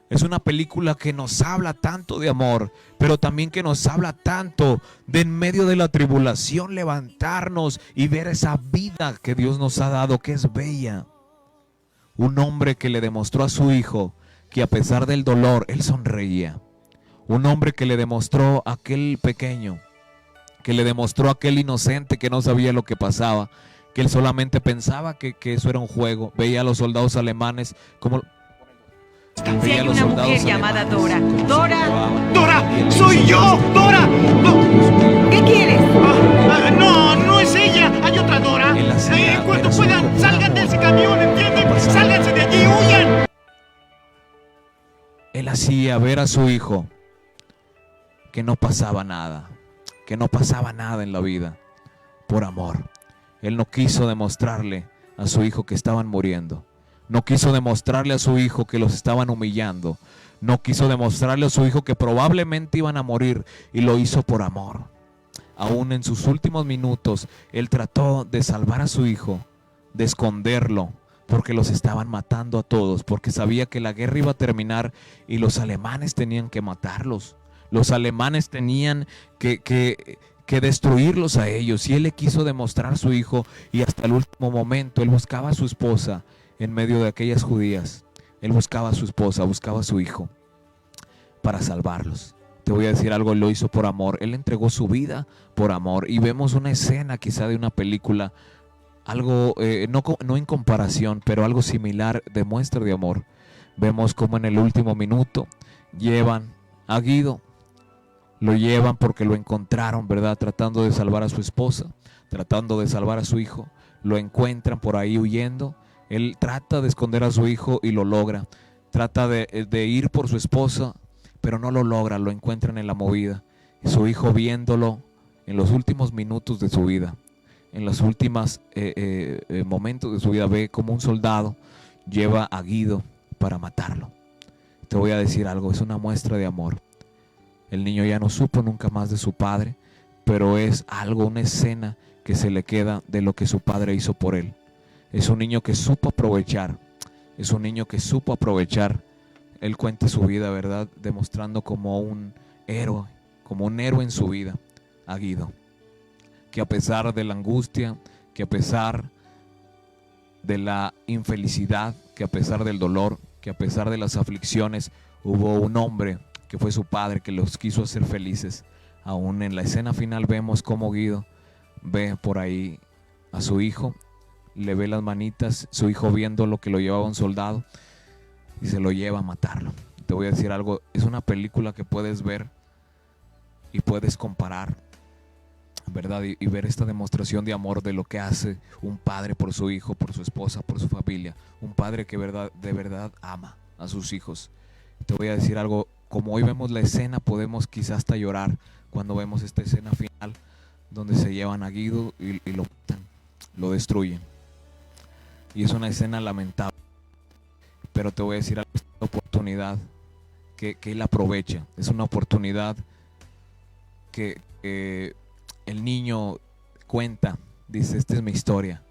[SPEAKER 1] Es una película que nos habla tanto de amor, pero también que nos habla tanto de en medio de la tribulación levantarnos y ver esa vida que Dios nos ha dado, que es bella. Un hombre que le demostró a su hijo que a pesar del dolor, él sonreía. Un hombre que le demostró a aquel pequeño, que le demostró a aquel inocente que no sabía lo que pasaba, que él solamente pensaba que eso era un juego. Veía a los soldados alemanes como...
[SPEAKER 5] Si hay una mujer llamada Dora.
[SPEAKER 3] ¡Dora! ¡Soy yo! ¡Dora!
[SPEAKER 5] ¿Qué quieres?
[SPEAKER 3] No, no es ella. Hay otra Dora. En cuanto puedan, salgan de ese camión, ¿entienden? ¡Sálganse de allí! ¡Huyan!
[SPEAKER 1] Él hacía ver a su hijo que no pasaba nada, en la vida, por amor. Él no quiso demostrarle a su hijo que estaban muriendo. No quiso demostrarle a su hijo que los estaban humillando. No quiso demostrarle a su hijo que probablemente iban a morir, y lo hizo por amor. Aún en sus últimos minutos, él trató de salvar a su hijo, de esconderlo, porque los estaban matando a todos, porque sabía que la guerra iba a terminar y los alemanes tenían que matarlos. Los alemanes tenían que destruirlos a ellos, y él le quiso demostrar a su hijo, y hasta el último momento él buscaba a su esposa. En medio de aquellas judías, él buscaba a su esposa, buscaba a su hijo para salvarlos. Te voy a decir algo, lo hizo por amor. Él entregó su vida por amor. Y vemos una escena quizá de una película, algo, no en comparación, pero algo similar de muestra de amor. Vemos como en el último minuto llevan a Guido, lo llevan porque lo encontraron, ¿verdad? Tratando de salvar a su esposa, tratando de salvar a su hijo. Lo encuentran por ahí huyendo. Él trata de esconder a su hijo y lo logra. Trata de ir por su esposa, pero no lo logra. Lo encuentran en la movida. Su hijo viéndolo en los últimos minutos de su vida, en los últimos momentos de su vida, ve como un soldado lleva a Guido para matarlo. Te voy a decir algo, es una muestra de amor. El niño ya no supo nunca más de su padre, pero es algo, una escena que se le queda de lo que su padre hizo por él. Es un niño que supo aprovechar, es un niño que supo aprovechar. Él cuenta su vida, ¿verdad? Demostrando como un héroe en su vida, a Guido. Que a pesar de la angustia, que a pesar de la infelicidad, que a pesar del dolor, que a pesar de las aflicciones, hubo un hombre que fue su padre, que los quiso hacer felices. Aún en la escena final vemos cómo Guido ve por ahí a su hijo, le ve las manitas, su hijo viendo lo que lo llevaba un soldado y se lo lleva a matarlo. Te voy a decir algo, es una película que puedes ver y puedes comparar, ¿verdad? Y ver esta demostración de amor de lo que hace un padre por su hijo, por su esposa, por su familia. Un padre que de verdad ama a sus hijos. Te voy a decir algo, como hoy vemos la escena, podemos quizás hasta llorar cuando vemos esta escena final donde se llevan a Guido y lo matan, lo destruyen. Y es una escena lamentable. Pero te voy a decir algo, es una oportunidad que él aprovecha. Es una oportunidad que el niño cuenta, dice, esta es mi historia.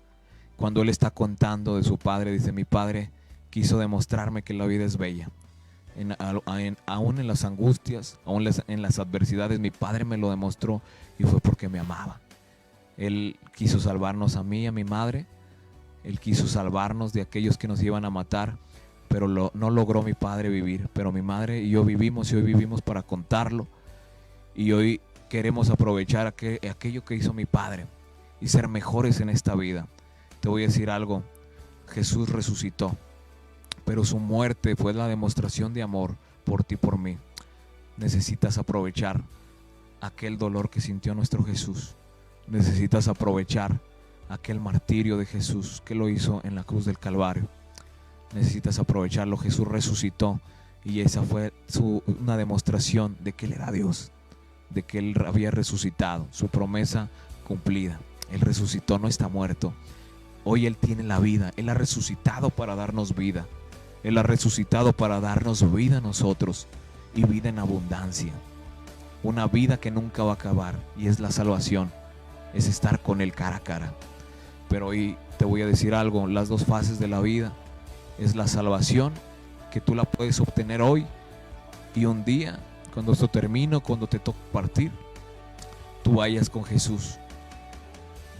[SPEAKER 1] Cuando él está contando de su padre, dice, mi padre quiso demostrarme que la vida es bella. Aún en las angustias, aún en las adversidades, mi padre me lo demostró y fue porque me amaba. Él quiso salvarnos a mí y a mi madre. Él quiso salvarnos de aquellos que nos iban a matar, pero no logró mi padre vivir. Pero mi madre y yo vivimos, y hoy vivimos para contarlo. Y hoy queremos aprovechar aquello que hizo mi padre y ser mejores en esta vida. Te voy a decir algo, Jesús resucitó, pero su muerte fue la demostración de amor por ti y por mí. Necesitas aprovechar aquel dolor que sintió nuestro Jesús. Necesitas aprovechar aquel martirio de Jesús que lo hizo en la cruz del Calvario. Necesitas aprovecharlo. Jesús resucitó y esa fue una demostración de que Él era Dios, de que Él había resucitado, su promesa cumplida. Él resucitó, no está muerto. Hoy Él tiene la vida. Él ha resucitado para darnos vida. Él ha resucitado para darnos vida a nosotros, y vida en abundancia. Una vida que nunca va a acabar, y es la salvación, es estar con Él cara a cara. Pero hoy te voy a decir algo, las dos fases de la vida es la salvación, que tú la puedes obtener hoy, y un día, cuando esto termine, cuando te toque partir, tú vayas con Jesús,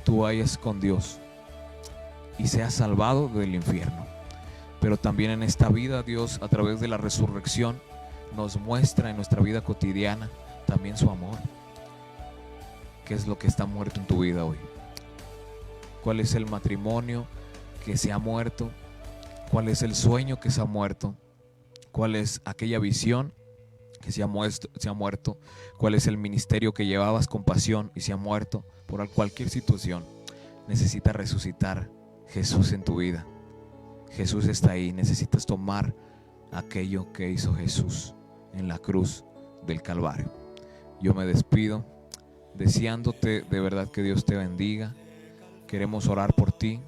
[SPEAKER 1] tú vayas con Dios y seas salvado del infierno. Pero también en esta vida Dios, a través de la resurrección, nos muestra en nuestra vida cotidiana también su amor. ¿Qué es lo que está muerto en tu vida hoy? ¿Cuál es el matrimonio que se ha muerto? ¿Cuál es el sueño que se ha muerto? ¿Cuál es aquella visión que se ha muerto? ¿Cuál es el ministerio que llevabas con pasión y se ha muerto por cualquier situación? Necesitas resucitar Jesús en tu vida. Jesús está ahí. Necesitas tomar aquello que hizo Jesús en la cruz del Calvario. Yo me despido deseándote de verdad que Dios te bendiga. Queremos orar por ti.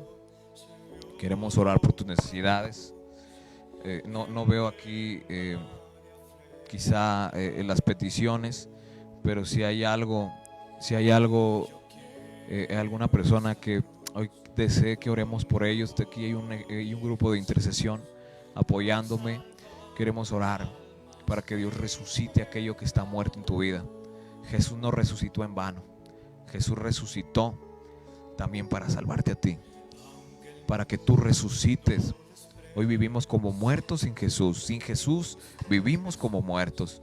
[SPEAKER 1] Queremos orar por tus necesidades. No veo aquí quizá las peticiones, pero si hay algo, alguna persona que hoy desee que oremos por ellos, aquí hay un grupo de intercesión apoyándome. Queremos orar para que Dios resucite aquello que está muerto en tu vida. Jesús no resucitó en vano. Jesús resucitó también para salvarte a ti, para que tú resucites. Hoy vivimos como muertos sin Jesús. Sin Jesús vivimos como muertos.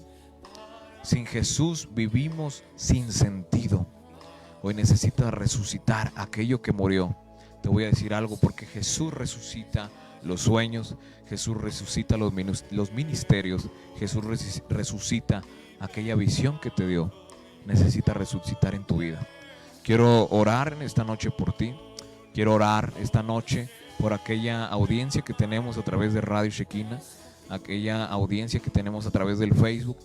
[SPEAKER 1] Sin Jesús vivimos sin sentido. Hoy necesitas resucitar aquello que murió. Te voy a decir algo, porque Jesús resucita los sueños, Jesús resucita los ministerios, Jesús resucita aquella visión que te dio. Necesitas resucitar en tu vida. Quiero orar en esta noche por ti. Quiero orar esta noche por aquella audiencia que tenemos a través de Radio Shekinah, aquella audiencia que tenemos a través del Facebook.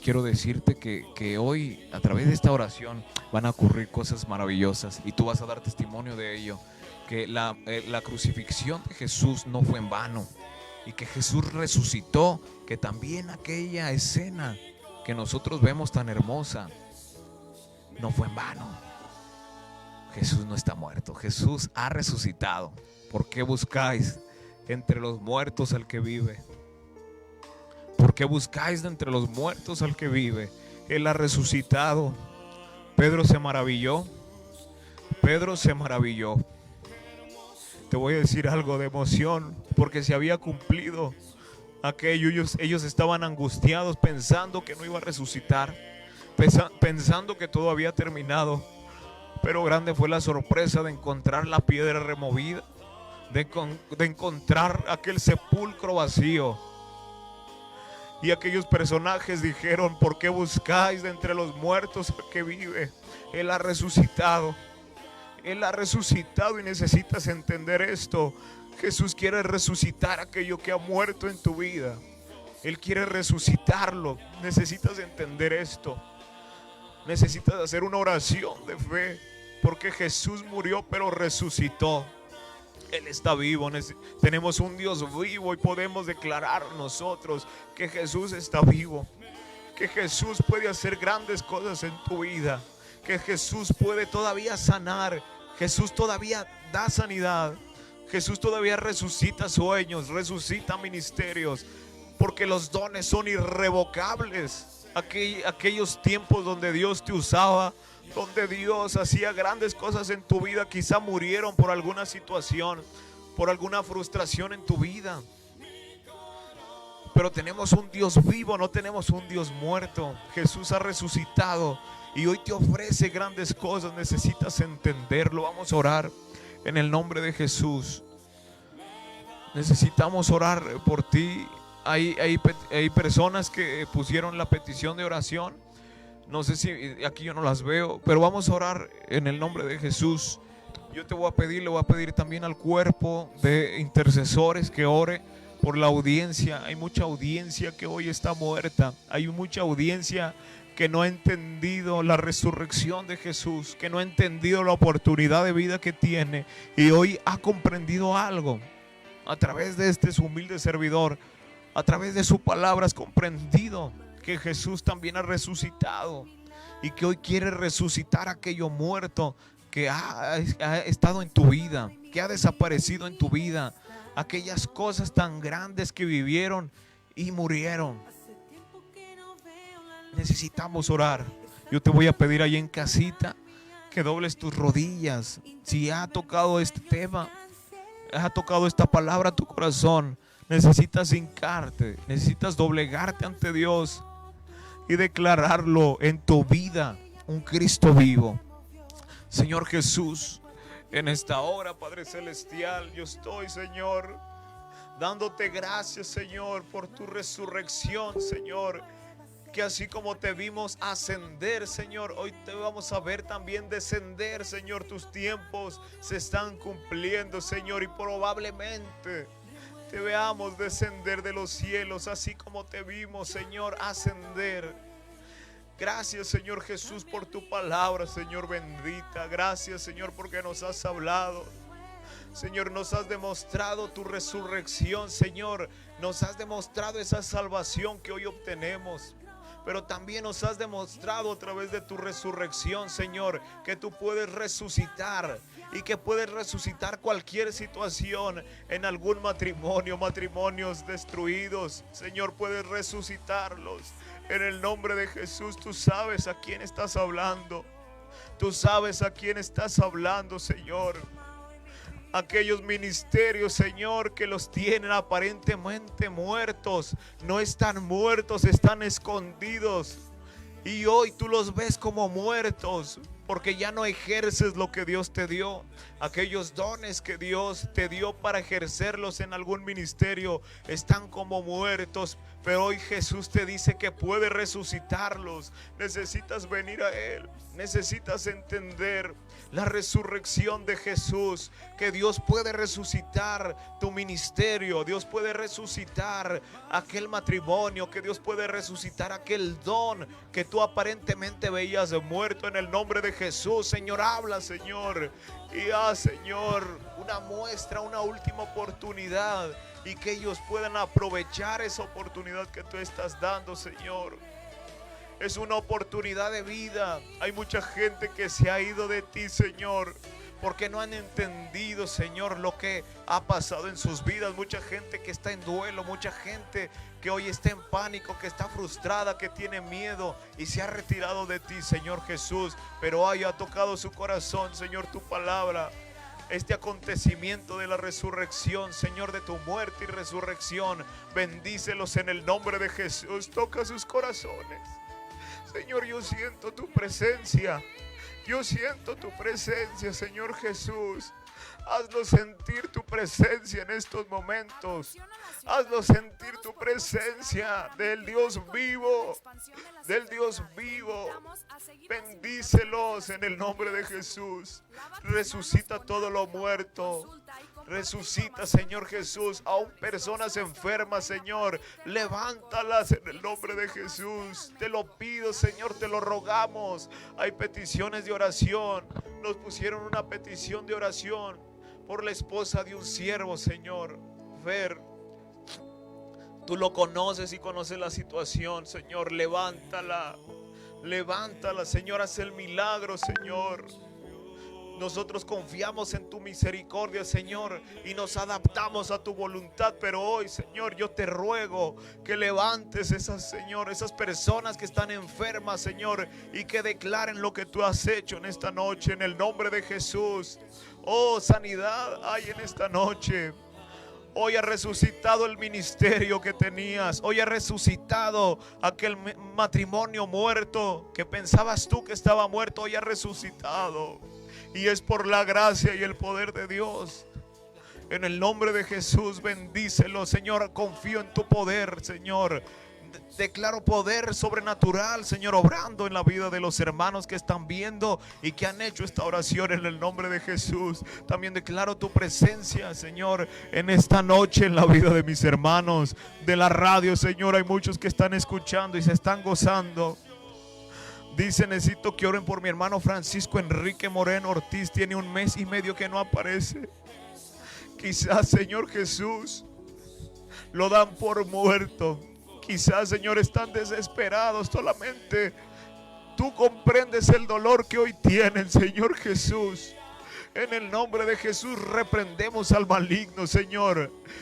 [SPEAKER 1] Quiero decirte que hoy, a través de esta oración, van a ocurrir cosas maravillosas y tú vas a dar testimonio de ello. Que la crucifixión de Jesús no fue en vano y que Jesús resucitó, que también aquella escena que nosotros vemos tan hermosa no fue en vano. Jesús no está muerto, Jesús ha resucitado. ¿Por qué buscáis entre los muertos al que vive? ¿Por qué buscáis de entre los muertos al que vive? Él ha resucitado. Pedro se maravilló. Pedro se maravilló. Te voy a decir algo de emoción, porque se había cumplido aquello. Ellos estaban angustiados pensando que no iba a resucitar, pensando que todo había terminado. Pero grande fue la sorpresa de encontrar la piedra removida, de encontrar aquel sepulcro vacío. Y aquellos personajes dijeron: ¿por qué buscáis de entre los muertos al que vive? Él ha resucitado. Él ha resucitado y necesitas entender esto. Jesús quiere resucitar aquello que ha muerto en tu vida. Él quiere resucitarlo. Necesitas entender esto. Necesitas hacer una oración de fe, porque Jesús murió pero resucitó. Él está vivo. Tenemos un Dios vivo y podemos declarar nosotros que Jesús está vivo, que Jesús puede hacer grandes cosas en tu vida, que Jesús puede todavía sanar. Jesús todavía da sanidad. Jesús todavía resucita sueños, resucita ministerios, porque los dones son irrevocables. Aquellos tiempos donde Dios te usaba, donde Dios hacía grandes cosas en tu vida, quizá murieron por alguna situación, por alguna frustración en tu vida. Pero tenemos un Dios vivo, no tenemos un Dios muerto. Jesús ha resucitado y hoy te ofrece grandes cosas. Necesitas entenderlo. Vamos a orar en el nombre de Jesús. Necesitamos orar por ti. Hay personas que pusieron la petición de oración. No sé si aquí yo no las veo, pero vamos a orar en el nombre de Jesús. Yo te voy a pedir, le voy a pedir también al cuerpo de intercesores que ore por la audiencia. Hay mucha audiencia que hoy está muerta. Hay mucha audiencia que no ha entendido la resurrección de Jesús, que no ha entendido la oportunidad de vida que tiene y hoy ha comprendido algo. A través de este su humilde servidor, a través de su palabra has comprendido que Jesús también ha resucitado y que hoy quiere resucitar aquello muerto que ha estado en tu vida, que ha desaparecido en tu vida, aquellas cosas tan grandes que vivieron y murieron. Necesitamos orar. Yo te voy a pedir ahí en casita que dobles tus rodillas. Si ha tocado este tema, ha tocado esta palabra a tu corazón, necesitas hincarte, necesitas doblegarte ante Dios y declararlo en tu vida, un Cristo vivo. Señor Jesús, en esta hora, Padre Celestial, yo estoy, Señor, dándote gracias, Señor, por tu resurrección, Señor. Que así como te vimos ascender, Señor, hoy te vamos a ver también descender, Señor. Tus tiempos se están cumpliendo, Señor, y probablemente te veamos descender de los cielos, así como te vimos, Señor, ascender. Gracias, Señor Jesús, por tu palabra, Señor bendita. Gracias, Señor, porque nos has hablado. Señor, nos has demostrado tu resurrección, Señor. Nos has demostrado esa salvación que hoy obtenemos. Pero también nos has demostrado a través de tu resurrección, Señor, que tú puedes resucitar y que puedes resucitar cualquier situación en algún matrimonio, matrimonios destruidos. Señor, puedes resucitarlos. En el nombre de Jesús, tú sabes a quién estás hablando. Tú sabes a quién estás hablando, Señor. Aquellos ministerios, Señor, que los tienen aparentemente muertos, no están muertos, están escondidos. Y hoy tú los ves como muertos, porque ya no ejerces lo que Dios te dio. Aquellos dones que Dios te dio para ejercerlos en algún ministerio están como muertos. Pero hoy Jesús te dice que puede resucitarlos. Necesitas venir a Él. Necesitas entender la resurrección de Jesús, que Dios puede resucitar tu ministerio, Dios puede resucitar aquel matrimonio, que Dios puede resucitar aquel don que tú aparentemente veías muerto en el nombre de Jesús. Señor, habla, Señor, y haz, Señor, una muestra, una última oportunidad, y que ellos puedan aprovechar esa oportunidad que tú estás dando, Señor. Es una oportunidad de vida. Hay mucha gente que se ha ido de ti, Señor, porque no han entendido, Señor, lo que ha pasado en sus vidas. Mucha gente que está en duelo, mucha gente que hoy está en pánico, que está frustrada, que tiene miedo y se ha retirado de ti, Señor Jesús. Pero hoy ha tocado su corazón, Señor, tu palabra. Este acontecimiento de la resurrección, Señor, de tu muerte y resurrección, bendícelos en el nombre de Jesús. Toca sus corazones. Señor, yo siento tu presencia. Yo siento tu presencia, Señor Jesús. Hazlo sentir tu presencia en estos momentos. Hazlo sentir tu presencia del Dios vivo. Del Dios vivo. Bendícelos en el nombre de Jesús. Resucita todo lo muerto. Resucita, Señor Jesús, aún personas enfermas, Señor. Levántalas en el nombre de Jesús. Te lo pido, Señor, te lo rogamos. Hay peticiones de oración. Nos pusieron una petición de oración por la esposa de un siervo, Señor. Fer, tú lo conoces y conoces la situación, Señor. Levántala. Levántala, Señor. Haz el milagro, Señor. Nosotros confiamos en tu misericordia, Señor, y nos adaptamos a tu voluntad. Pero hoy, Señor, yo te ruego que levantes esas, Señor, esas personas que están enfermas, Señor, y que declaren lo que tú has hecho en esta noche, en el nombre de Jesús. Oh, sanidad hay en esta noche. Hoy ha resucitado el ministerio que tenías. Hoy ha resucitado aquel matrimonio muerto que pensabas tú que estaba muerto. Hoy ha resucitado. Y es por la gracia y el poder de Dios. En el nombre de Jesús, bendícelo, Señor. Confío en tu poder, Señor. Declaro poder sobrenatural, Señor, obrando en la vida de los hermanos que están viendo y que han hecho esta oración en el nombre de Jesús. También declaro tu presencia, Señor, en esta noche en la vida de mis hermanos de la radio, Señor. Hay muchos que están escuchando y se están gozando. Dice, necesito que oren por mi hermano Francisco Enrique Moreno Ortiz. Tiene 1 mes y medio que no aparece. Quizás, Señor Jesús, lo dan por muerto. Quizás, Señor, están desesperados. Solamente tú comprendes el dolor que hoy tienen, Señor Jesús. En el nombre de Jesús reprendemos al maligno, Señor.